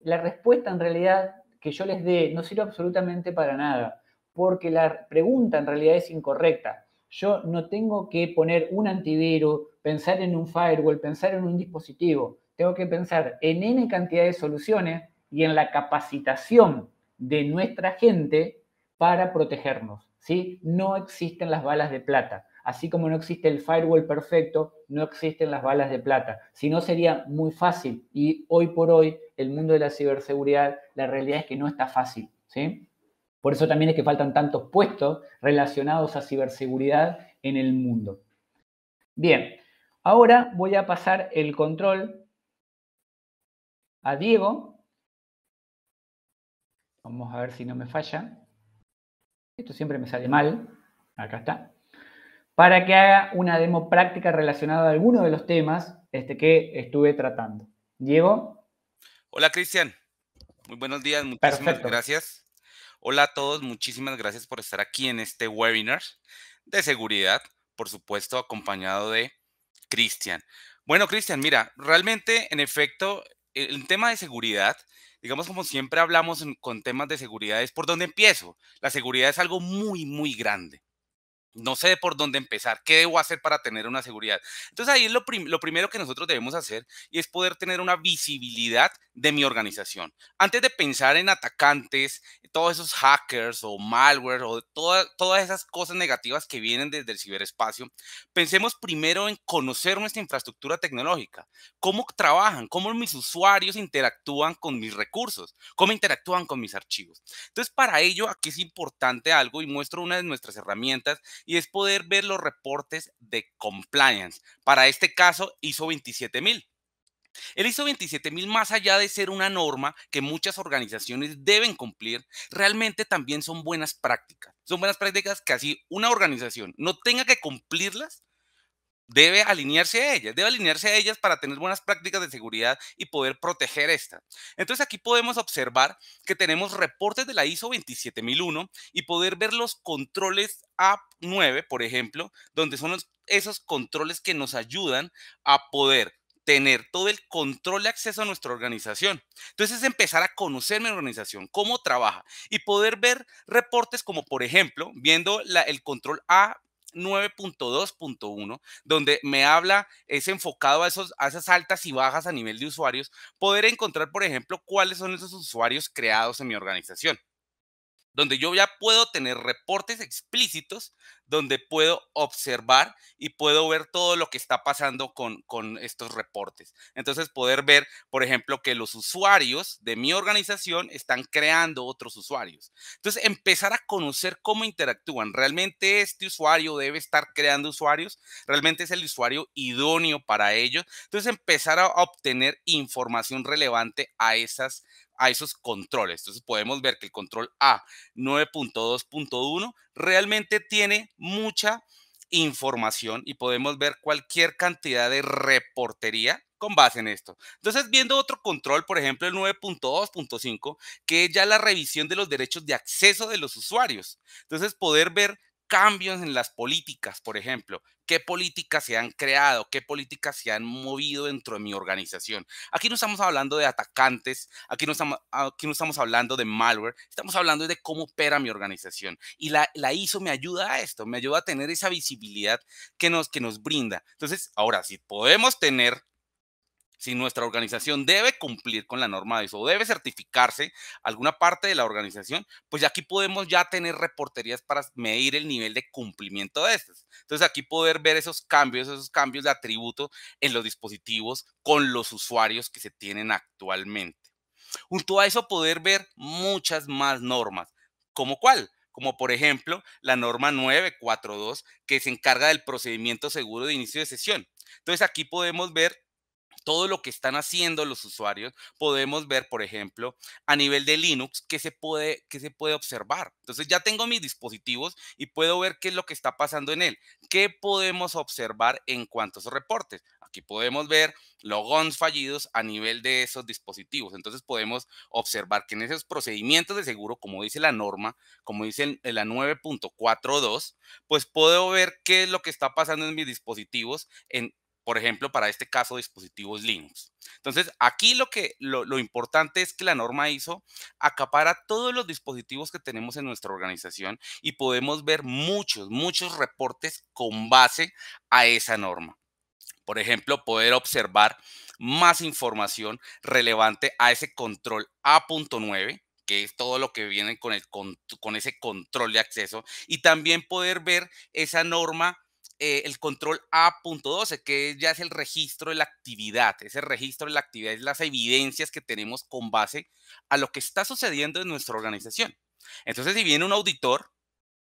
La respuesta en realidad que yo les dé no sirve absolutamente para nada, porque la pregunta en realidad es incorrecta. Yo no tengo que poner un antivirus, pensar en un firewall, pensar en un dispositivo. Tengo que pensar en N cantidad de soluciones y en la capacitación de nuestra gente para protegernos, ¿sí? No existen las balas de plata. Así como no existe el firewall perfecto, no existen las balas de plata. Si no, sería muy fácil. Y hoy por hoy, el mundo de la ciberseguridad, la realidad es que no está fácil, ¿sí? Por eso también es que faltan tantos puestos relacionados a ciberseguridad en el mundo. Bien, ahora voy a pasar el control a Diego. Vamos a ver si no me falla. Esto siempre me sale mal. Acá está. Para que haga una demo práctica relacionada a alguno de los temas que estuve tratando. Diego. Hola Cristian, muy buenos días, muchísimas Perfecto. gracias. Hola a todos, muchísimas gracias por estar aquí en este webinar de seguridad, por supuesto acompañado de Cristian. Bueno Cristian, mira, realmente en efecto el tema de seguridad, digamos como siempre hablamos con temas de seguridad, es por dónde empiezo. La seguridad es algo muy grande. No sé por dónde empezar, qué debo hacer para tener una seguridad. Entonces ahí es lo primero que nosotros debemos hacer y es poder tener una visibilidad de mi organización. Antes de pensar en atacantes, todos esos hackers o malware o todas esas cosas negativas que vienen desde el ciberespacio, pensemos primero en conocer nuestra infraestructura tecnológica, cómo trabajan, cómo mis usuarios interactúan con mis recursos, cómo interactúan con mis archivos. Entonces para ello aquí es importante algo y muestro una de nuestras herramientas y es poder ver los reportes de compliance. Para este caso, ISO 27000. El ISO 27000, más allá de ser una norma que muchas organizaciones deben cumplir, realmente también son buenas prácticas. Son buenas prácticas que así una organización no tenga que cumplirlas, debe alinearse a ellas para tener buenas prácticas de seguridad y poder proteger esta. Entonces aquí podemos observar que tenemos reportes de la ISO 27001 y poder ver los controles A9, por ejemplo, donde son esos controles que nos ayudan a poder tener todo el control de acceso a nuestra organización. Entonces es empezar a conocer mi organización, cómo trabaja y poder ver reportes como, por ejemplo, viendo el control A 9.2.1, donde me habla, es enfocado a esas altas y bajas a nivel de usuarios, poder encontrar, por ejemplo, cuáles son esos usuarios creados en mi organización. donde yo ya puedo tener reportes explícitos, donde puedo observar y puedo ver todo lo que está pasando con estos reportes. Entonces, poder ver, por ejemplo, que los usuarios de mi organización están creando otros usuarios. Entonces, empezar a conocer cómo interactúan. ¿Realmente este usuario debe estar creando usuarios? ¿Realmente es el usuario idóneo para ello? Entonces, empezar a obtener información relevante a esos controles. Entonces podemos ver que el control A 9.2.1 realmente tiene mucha información y podemos ver cualquier cantidad de reportería con base en esto. Entonces, viendo otro control, por ejemplo, el 9.2.5, que es ya la revisión de los derechos de acceso de los usuarios. Entonces, poder ver cambios en las políticas, por ejemplo, qué políticas se han creado, qué políticas se han movido dentro de mi organización. Aquí no estamos hablando de atacantes, aquí no estamos hablando de malware, estamos hablando de cómo opera mi organización. Y la ISO me ayuda a esto, me ayuda a tener esa visibilidad que nos brinda. Entonces, ahora, si nuestra organización debe cumplir con la norma de ISO o debe certificarse alguna parte de la organización, pues ya aquí podemos ya tener reporterías para medir el nivel de cumplimiento de estas. Entonces aquí poder ver esos cambios de atributo en los dispositivos con los usuarios que se tienen actualmente. Junto a eso poder ver muchas más normas. ¿Como cuál? Como por ejemplo la norma 942 que se encarga del procedimiento seguro de inicio de sesión. Entonces aquí podemos ver todo lo que están haciendo los usuarios, podemos ver, por ejemplo, a nivel de Linux, qué se puede observar. Entonces ya tengo mis dispositivos y puedo ver qué es lo que está pasando en él. ¿Qué podemos observar en cuanto a esos reportes? Aquí podemos ver logons fallidos a nivel de esos dispositivos. Entonces podemos observar que en esos procedimientos de seguro, como dice la norma, como dice la 9.42, pues puedo ver qué es lo que está pasando en mis dispositivos por ejemplo, para este caso, dispositivos Linux. Entonces, aquí lo importante es que la norma ISO acapara todos los dispositivos que tenemos en nuestra organización y podemos ver muchos reportes con base a esa norma. Por ejemplo, poder observar más información relevante a ese control A.9, que es todo lo que viene con ese control de acceso, y también poder ver esa norma, el control A.12, que ya es el registro de la actividad. Ese registro de la actividad es las evidencias que tenemos con base a lo que está sucediendo en nuestra organización. Entonces, si viene un auditor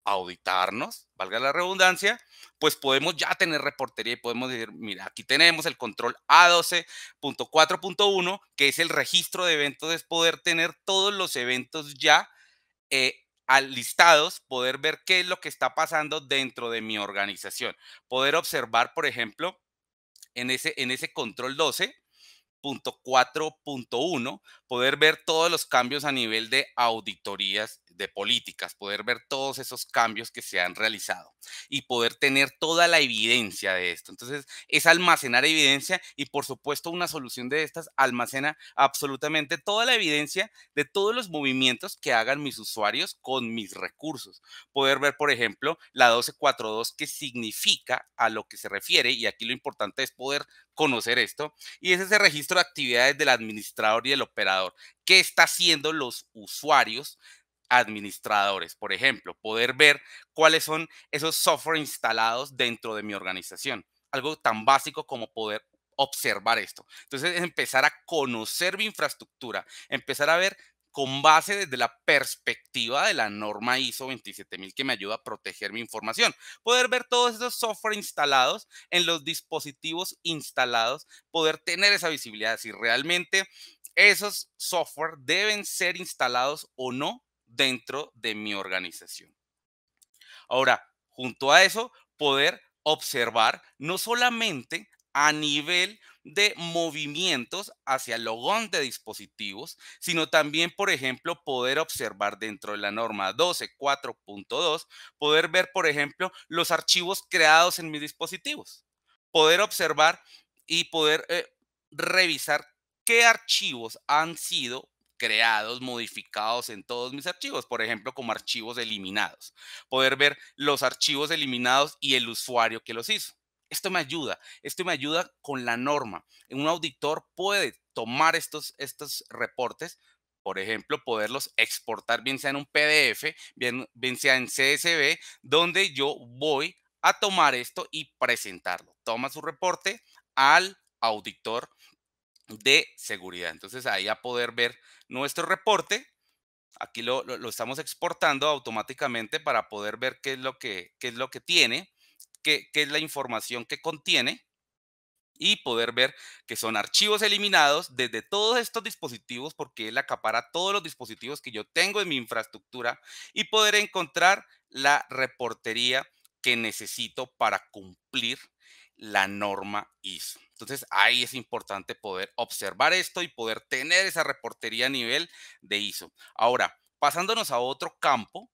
auditarnos, valga la redundancia, pues podemos ya tener reportería y podemos decir, mira, aquí tenemos el control A12.4.1, que es el registro de eventos, es poder tener todos los eventos ya listados, poder ver qué es lo que está pasando dentro de mi organización, poder observar, por ejemplo, en ese control 12.4.1, poder ver todos los cambios a nivel de auditorías de políticas, poder ver todos esos cambios que se han realizado y poder tener toda la evidencia de esto. Entonces, es almacenar evidencia y por supuesto una solución de estas almacena absolutamente toda la evidencia de todos los movimientos que hagan mis usuarios con mis recursos. Poder ver, por ejemplo, la 1242, qué significa, a lo que se refiere, y aquí lo importante es poder conocer esto, y es ese registro de actividades del administrador y del operador. ¿Qué está haciendo los usuarios administradores? Por ejemplo, poder ver cuáles son esos software instalados dentro de mi organización. Algo tan básico como poder observar esto. Entonces, es empezar a conocer mi infraestructura, empezar a ver con base desde la perspectiva de la norma ISO 27000 que me ayuda a proteger mi información. Poder ver todos esos software instalados en los dispositivos instalados, poder tener esa visibilidad, si realmente esos software deben ser instalados o no dentro de mi organización. Ahora, junto a eso, poder observar no solamente a nivel de movimientos hacia el logón de dispositivos, sino también, por ejemplo, poder observar dentro de la norma 12.4.2, poder ver, por ejemplo, los archivos creados en mis dispositivos, poder observar y poder revisar qué archivos han sido creados, modificados en todos mis archivos, por ejemplo, como archivos eliminados. Poder ver los archivos eliminados y el usuario que los hizo. Esto me ayuda con la norma. Un auditor puede tomar estos reportes por ejemplo, poderlos exportar, bien sea en un PDF, bien sea en CSV, donde yo voy a tomar esto y presentarlo. Toma su reporte al auditor de seguridad. Entonces ahí a poder ver nuestro reporte. Aquí lo estamos exportando automáticamente para poder ver qué es lo que tiene, qué es la información que contiene y poder ver que son archivos eliminados desde todos estos dispositivos, porque él acapara todos los dispositivos que yo tengo en mi infraestructura, y poder encontrar la reportería que necesito para cumplir la norma ISO. Entonces ahí es importante poder observar esto y poder tener esa reportería a nivel de ISO. Ahora, pasándonos a otro campo,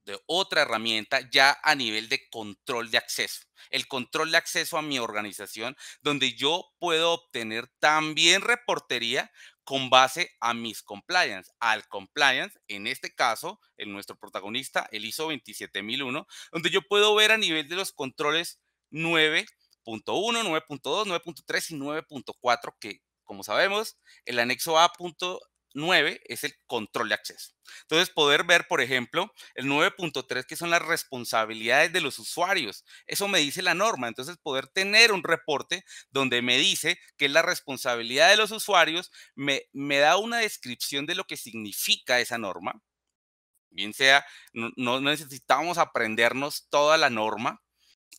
de otra herramienta ya a nivel de control de acceso. El control de acceso a mi organización, donde yo puedo obtener también reportería con base a mis compliance, al compliance, en este caso, en nuestro protagonista, el ISO 27001, donde yo puedo ver a nivel de los controles 9.1, 9.2, 9.3 y 9.4, que como sabemos, el anexo A.9 es el control de acceso. Entonces, poder ver, por ejemplo, el 9.3, que son las responsabilidades de los usuarios. Eso me dice la norma. Entonces, poder tener un reporte donde me dice que es la responsabilidad de los usuarios, me da una descripción de lo que significa esa norma. Bien sea, no necesitamos aprendernos toda la norma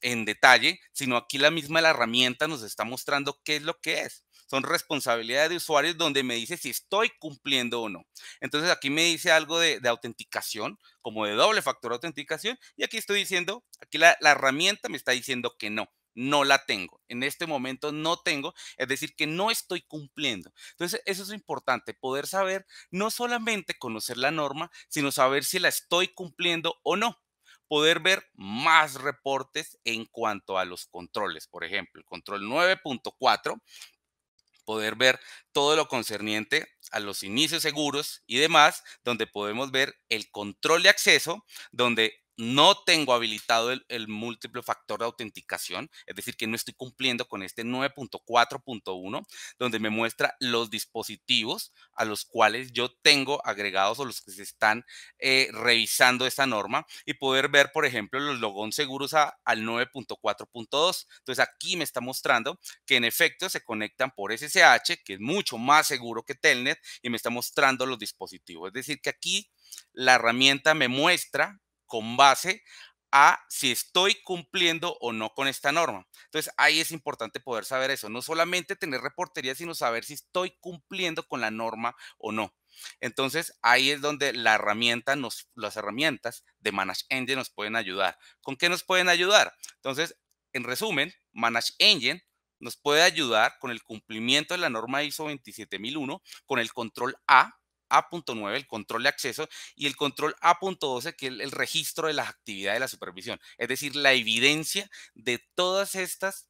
en detalle, sino aquí la herramienta nos está mostrando qué es lo que es. Son responsabilidades de usuarios donde me dice si estoy cumpliendo o no. Entonces aquí me dice algo de autenticación, como de doble factor de autenticación, y aquí estoy diciendo, aquí la herramienta me está diciendo que no. No la tengo. En este momento no tengo, es decir, que no estoy cumpliendo. Entonces, eso es importante, poder saber, no solamente conocer la norma, sino saber si la estoy cumpliendo o no, poder ver más reportes en cuanto a los controles. Por ejemplo, el control 9.4, poder ver todo lo concerniente a los inicios seguros y demás, donde podemos ver el control de acceso, donde no tengo habilitado el múltiple factor de autenticación, es decir, que no estoy cumpliendo con este 9.4.1, donde me muestra los dispositivos a los cuales yo tengo agregados o los que se están revisando esta norma, y poder ver, por ejemplo, los logons seguros al 9.4.2. Entonces aquí me está mostrando que en efecto se conectan por SSH, que es mucho más seguro que Telnet, y me está mostrando los dispositivos. Es decir, que aquí la herramienta me muestra con base a si estoy cumpliendo o no con esta norma. Entonces, ahí es importante poder saber eso, no solamente tener reportería, sino saber si estoy cumpliendo con la norma o no. Entonces, ahí es donde las herramientas de Manage Engine nos pueden ayudar. ¿Con qué nos pueden ayudar? Entonces, en resumen, Manage Engine nos puede ayudar con el cumplimiento de la norma ISO 27001, con el control A.9, el control de acceso, y el control A.12, que es el registro de las actividades de la supervisión. Es decir, la evidencia de todas estas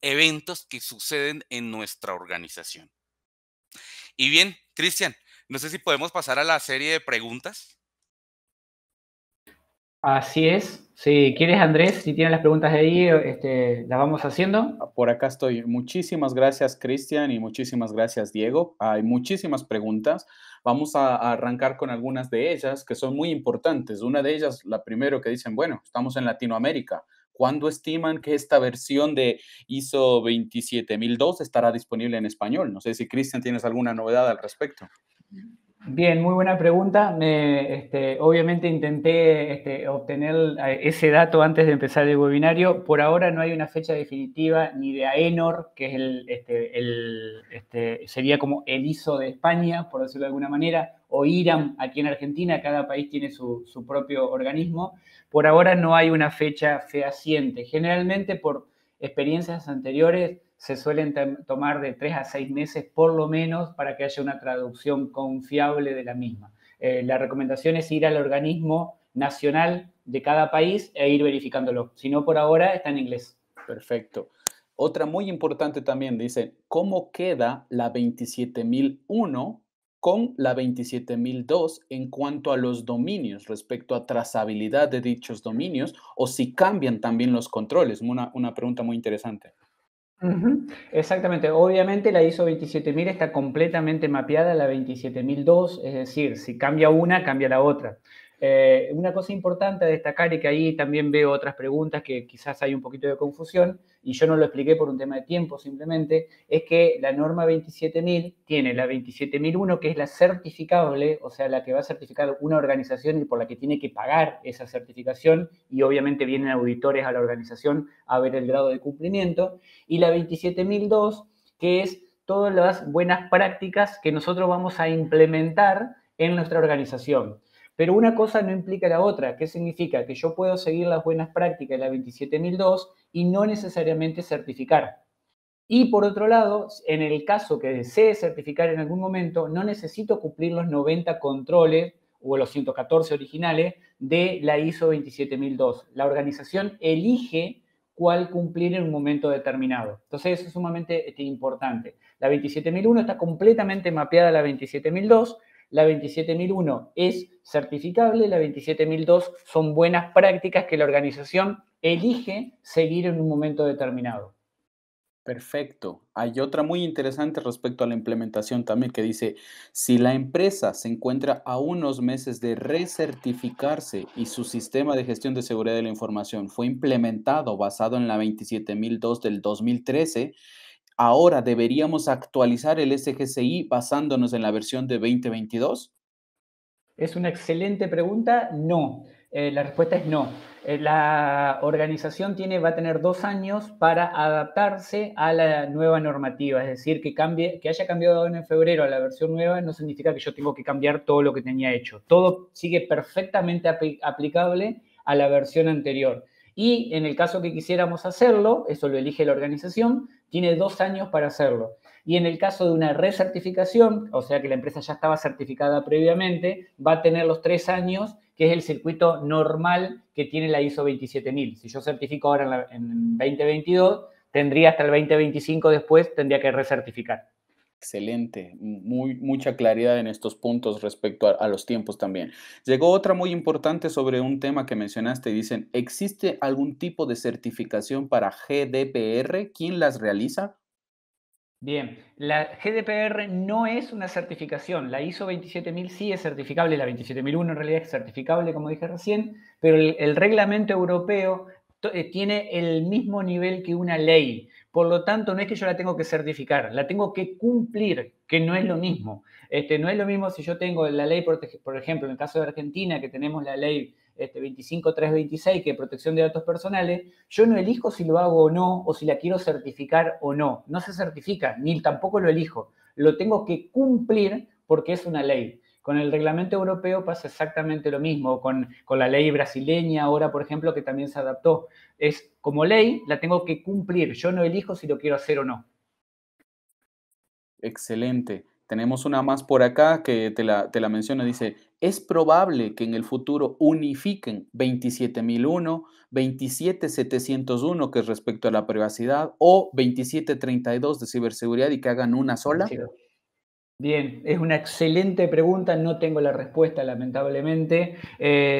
eventos que suceden en nuestra organización. Y bien, Cristian, no sé si podemos pasar a la serie de preguntas. Así es. Si quieres, Andrés, si tienes las preguntas ahí, las vamos haciendo. Por acá estoy. Muchísimas gracias, Cristian, y muchísimas gracias, Diego. Hay muchísimas preguntas. Vamos a arrancar con algunas de ellas que son muy importantes. Una de ellas, la primera que dicen, bueno, estamos en Latinoamérica. ¿Cuándo estiman que esta versión de ISO 27002 estará disponible en español? No sé si, Cristian, tienes alguna novedad al respecto. Bien, muy buena pregunta. Obviamente intenté obtener ese dato antes de empezar el webinario. Por ahora no hay una fecha definitiva ni de AENOR, que es sería como el ISO de España, por decirlo de alguna manera, o IRAM aquí en Argentina. Cada país tiene su propio organismo. Por ahora no hay una fecha fehaciente. Generalmente, por experiencias anteriores, se suelen tomar de 3 a 6 meses por lo menos para que haya una traducción confiable de la misma. La recomendación es ir al organismo nacional de cada país e ir verificándolo. Si no, por ahora está en inglés. Perfecto. Otra muy importante también dice, ¿cómo queda la 27001 con la 27002 en cuanto a los dominios respecto a trazabilidad de dichos dominios o si cambian también los controles? Una pregunta muy interesante. Ujú, exactamente. Obviamente la ISO 27000 está completamente mapeada a la 27002, es decir, si cambia una, cambia la otra. Una cosa importante a destacar, y que ahí también veo otras preguntas que quizás hay un poquito de confusión, y yo no lo expliqué por un tema de tiempo simplemente, es que la norma 27000 tiene la 27001, que es la certificable, o sea, la que va a certificar una organización y por la que tiene que pagar esa certificación, y obviamente vienen auditores a la organización a ver el grado de cumplimiento, y la 27002, que es todas las buenas prácticas que nosotros vamos a implementar en nuestra organización. Pero una cosa no implica la otra. ¿Qué significa? Que yo puedo seguir las buenas prácticas de la 27002 y no necesariamente certificar. Y por otro lado, en el caso que desee certificar en algún momento, no necesito cumplir los 90 controles o los 114 originales de la ISO 27002. La organización elige cuál cumplir en un momento determinado. Entonces, eso es sumamente importante. La 27001 está completamente mapeada a la 27002. La 27001 es certificable, la 27002 son buenas prácticas que la organización elige seguir en un momento determinado. Perfecto. Hay otra muy interesante respecto a la implementación también que dice, si la empresa se encuentra a unos meses de recertificarse y su sistema de gestión de seguridad de la información fue implementado basado en la 27002 del 2013, ahora deberíamos actualizar el SGCI basándonos en la versión de 2022. Es una excelente pregunta. No. La respuesta es no. La organización va a tener 2 años para adaptarse a la nueva normativa. Es decir, que haya cambiado en febrero a la versión nueva no significa que yo tengo que cambiar todo lo que tenía hecho. Todo sigue perfectamente aplicable a la versión anterior. Y en el caso que quisiéramos hacerlo, eso lo elige la organización, tiene 2 años para hacerlo. Y en el caso de una recertificación, o sea que la empresa ya estaba certificada previamente, va a tener los 3 años, que es el circuito normal que tiene la ISO 27000. Si yo certifico ahora en 2022, tendría hasta el 2025 después, tendría que recertificar. Excelente, mucha claridad en estos puntos respecto a los tiempos también. Llegó otra muy importante sobre un tema que mencionaste. Dicen, ¿existe algún tipo de certificación para GDPR? ¿Quién las realiza? Bien, la GDPR no es una certificación, la ISO 27000 sí es certificable, la 27001 en realidad es certificable, como dije recién, pero el reglamento europeo tiene el mismo nivel que una ley. Por lo tanto, no es que yo la tengo que certificar, la tengo que cumplir, que no es lo mismo. No es lo mismo si yo tengo la ley, por ejemplo, en el caso de Argentina, que tenemos la ley 25326, que es protección de datos personales, yo no elijo si lo hago o no, o si la quiero certificar o no. No se certifica, ni tampoco lo elijo. Lo tengo que cumplir porque es una ley. Con el reglamento europeo pasa exactamente lo mismo, con la ley brasileña ahora, por ejemplo, que también se adaptó. Es como ley, la tengo que cumplir. Yo no elijo si lo quiero hacer o no. Excelente. Tenemos una más por acá que te la menciono. Dice, ¿es probable que en el futuro unifiquen 27001, 27701, que es respecto a la privacidad, o 2732 de ciberseguridad y que hagan una sola? Sí. Bien, es una excelente pregunta, no tengo la respuesta lamentablemente.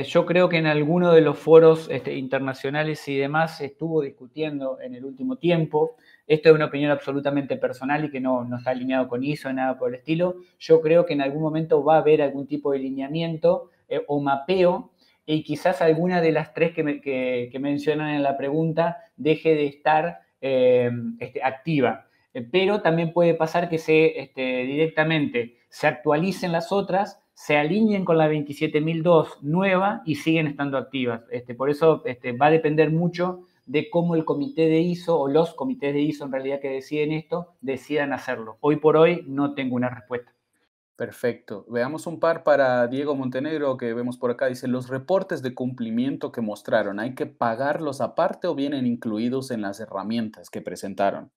Yo creo que en alguno de los foros internacionales y demás se estuvo discutiendo en el último tiempo. Esto es una opinión absolutamente personal y que no está alineado con ISO, nada por el estilo. Yo creo que en algún momento va a haber algún tipo de lineamiento o mapeo y quizás alguna de las tres que mencionan en la pregunta deje de estar activa, pero también puede pasar que directamente se actualicen las otras, se alineen con la 27002 nueva y siguen estando activas. Por eso va a depender mucho de cómo el comité de ISO o los comités de ISO en realidad que deciden esto, decidan hacerlo. Hoy por hoy no tengo una respuesta. Perfecto. Veamos un par para Diego Montenegro que vemos por acá. Dice, los reportes de cumplimiento que mostraron, ¿hay que pagarlos aparte o vienen incluidos en las herramientas que presentaron?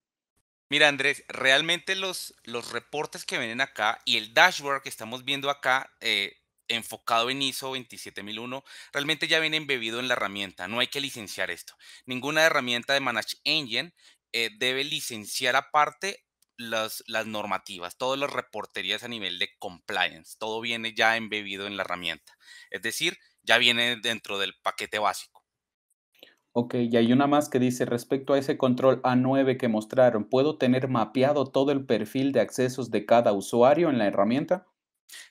Mira, Andrés, realmente los reportes que vienen acá y el dashboard que estamos viendo acá, enfocado en ISO 27001, realmente ya viene embebido en la herramienta. No hay que licenciar esto. Ninguna herramienta de Manage Engine debe licenciar aparte las normativas, todas las reporterías a nivel de compliance. Todo viene ya embebido en la herramienta. Es decir, ya viene dentro del paquete básico. Ok, y hay una más que dice, respecto a ese control A9 que mostraron, ¿puedo tener mapeado todo el perfil de accesos de cada usuario en la herramienta?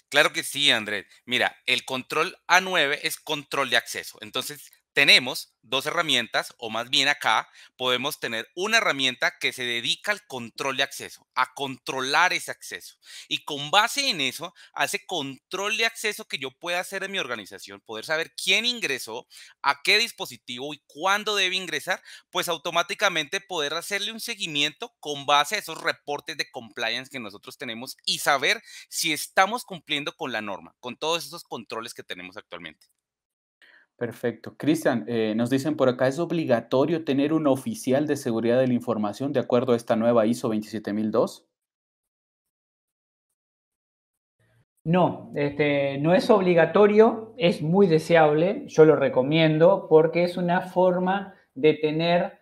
Claro que sí, Andrés. Mira, el control A9 es control de acceso. Entonces, tenemos dos herramientas, o más bien acá podemos tener una herramienta que se dedica al control de acceso, a controlar ese acceso. Y con base en eso, hace control de acceso que yo pueda hacer en mi organización, poder saber quién ingresó, a qué dispositivo y cuándo debe ingresar, pues automáticamente poder hacerle un seguimiento con base a esos reportes de compliance que nosotros tenemos y saber si estamos cumpliendo con la norma, con todos esos controles que tenemos actualmente. Perfecto. Cristian, nos dicen por acá, ¿es obligatorio tener un oficial de seguridad de la información de acuerdo a esta nueva ISO 27002? No, no es obligatorio, es muy deseable, yo lo recomiendo porque es una forma de tener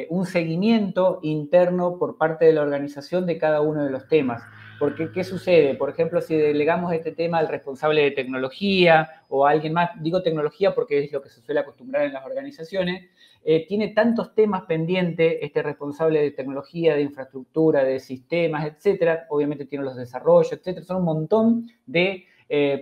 un seguimiento interno por parte de la organización de cada uno de los temas. Porque, ¿qué sucede? Por ejemplo, si delegamos este tema al responsable de tecnología o a alguien más, digo tecnología porque es lo que se suele acostumbrar en las organizaciones, tiene tantos temas pendientes, este responsable de tecnología, de infraestructura, de sistemas, etcétera, obviamente tiene los desarrollos, etcétera, son un montón de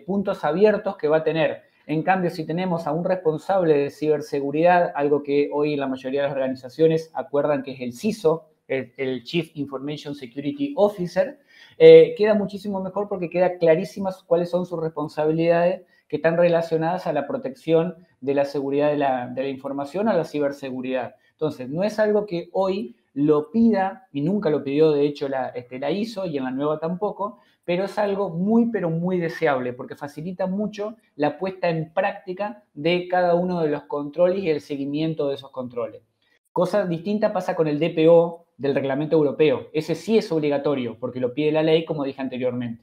puntos abiertos que va a tener. En cambio, si tenemos a un responsable de ciberseguridad, algo que hoy la mayoría de las organizaciones acuerdan que es el CISO, el Chief Information Security Officer, queda muchísimo mejor porque queda clarísimas cuáles son sus responsabilidades que están relacionadas a la protección de la seguridad de la información, a la ciberseguridad. Entonces, no es algo que hoy lo pida, y nunca lo pidió de hecho la ISO y en la nueva tampoco, pero es algo muy, pero muy deseable porque facilita mucho la puesta en práctica de cada uno de los controles y el seguimiento de esos controles. Cosa distinta pasa con el DPO del reglamento europeo. Ese sí es obligatorio porque lo pide la ley, como dije anteriormente.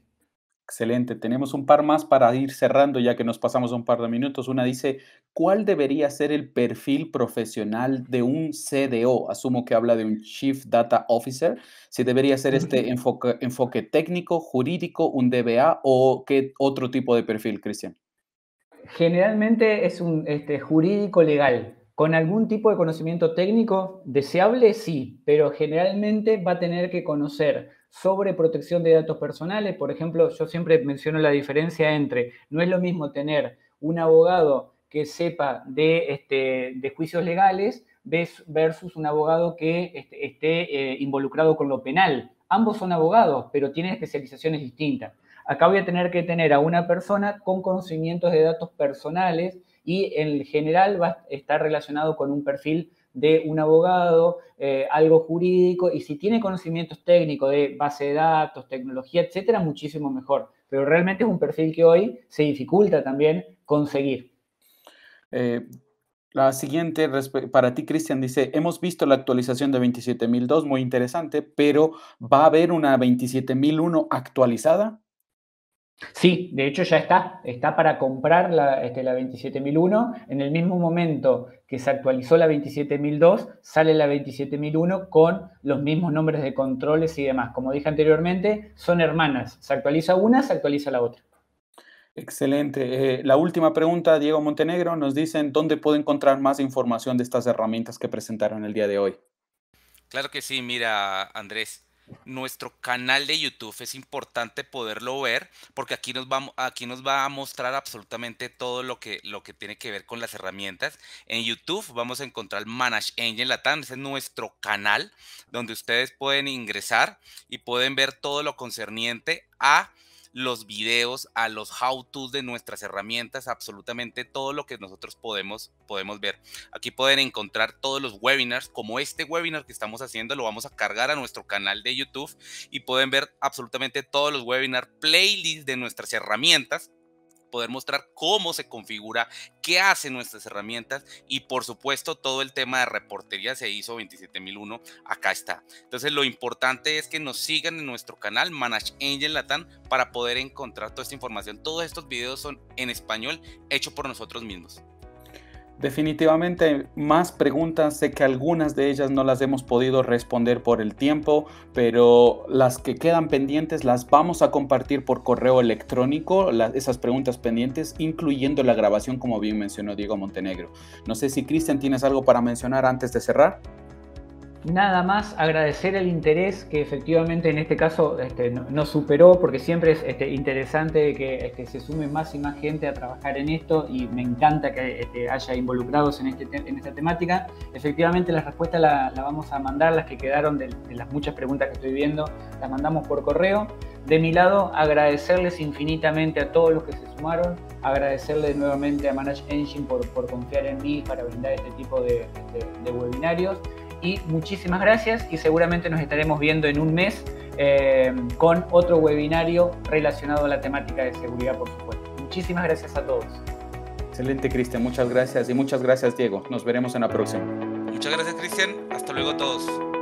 Excelente. Tenemos un par más para ir cerrando ya que nos pasamos un par de minutos. Una dice, ¿cuál debería ser el perfil profesional de un CDO? Asumo que habla de un Chief Data Officer. Si debería ser este enfoque técnico, jurídico, un DBA o qué otro tipo de perfil, Cristian. Generalmente es un jurídico legal. Con algún tipo de conocimiento técnico deseable, sí, pero generalmente va a tener que conocer sobre protección de datos personales. Por ejemplo, yo siempre menciono la diferencia entre, no es lo mismo tener un abogado que sepa de juicios legales versus un abogado que esté involucrado con lo penal. Ambos son abogados, pero tienen especializaciones distintas. Acá voy a tener que tener a una persona con conocimientos de datos personales y en general va a estar relacionado con un perfil de un abogado, algo jurídico, y si tiene conocimientos técnicos de base de datos, tecnología, etcétera, muchísimo mejor. Pero realmente es un perfil que hoy se dificulta también conseguir. Eh, la siguiente, para ti, Cristian, dice, hemos visto la actualización de 27002, muy interesante, pero ¿va a haber una 27001 actualizada? Sí, de hecho ya está para comprar la 27001. En el mismo momento que se actualizó la 27002, sale la 27001 con los mismos nombres de controles y demás. Como dije anteriormente, son hermanas. Se actualiza una, se actualiza la otra. Excelente. La última pregunta, Diego Montenegro, nos dicen dónde puedo encontrar más información de estas herramientas que presentaron el día de hoy. Claro que sí, mira, Andrés, nuestro canal de YouTube es importante poderlo ver porque aquí nos va a mostrar absolutamente todo lo que tiene que ver con las herramientas. En YouTube vamos a encontrar Manage Engine Latam, ese es nuestro canal donde ustedes pueden ingresar y pueden ver todo lo concerniente a los videos, a los how-tos de nuestras herramientas, absolutamente todo lo que nosotros podemos ver. Aquí pueden encontrar todos los webinars, como este webinar que estamos haciendo, lo vamos a cargar a nuestro canal de YouTube y pueden ver absolutamente todos los webinars, playlists de nuestras herramientas, poder mostrar cómo se configura, qué hacen nuestras herramientas y por supuesto todo el tema de reportería se hizo 27001, acá está. Entonces lo importante es que nos sigan en nuestro canal Manage Engine Latam para poder encontrar toda esta información. Todos estos videos son en español, hecho por nosotros mismos. Definitivamente más preguntas, sé que algunas de ellas no las hemos podido responder por el tiempo, pero las que quedan pendientes las vamos a compartir por correo electrónico, esas preguntas pendientes, incluyendo la grabación, como bien mencionó Diego Montenegro. No sé si Cristian tienes algo para mencionar antes de cerrar. Nada más agradecer el interés que efectivamente en este caso nos superó, porque siempre es interesante que se sume más y más gente a trabajar en esto, y me encanta que haya involucrados en esta temática. Efectivamente las respuestas la vamos a mandar, las que quedaron de las muchas preguntas que estoy viendo, las mandamos por correo. De mi lado, agradecerles infinitamente a todos los que se sumaron, agradecerle nuevamente a Manage Engine por confiar en mí para brindar este tipo de webinarios. Y muchísimas gracias, y seguramente nos estaremos viendo en un mes con otro webinario relacionado a la temática de seguridad, por supuesto. Muchísimas gracias a todos. Excelente, Cristian. Muchas gracias, y muchas gracias, Diego. Nos veremos en la próxima. Muchas gracias, Cristian. Hasta luego a todos.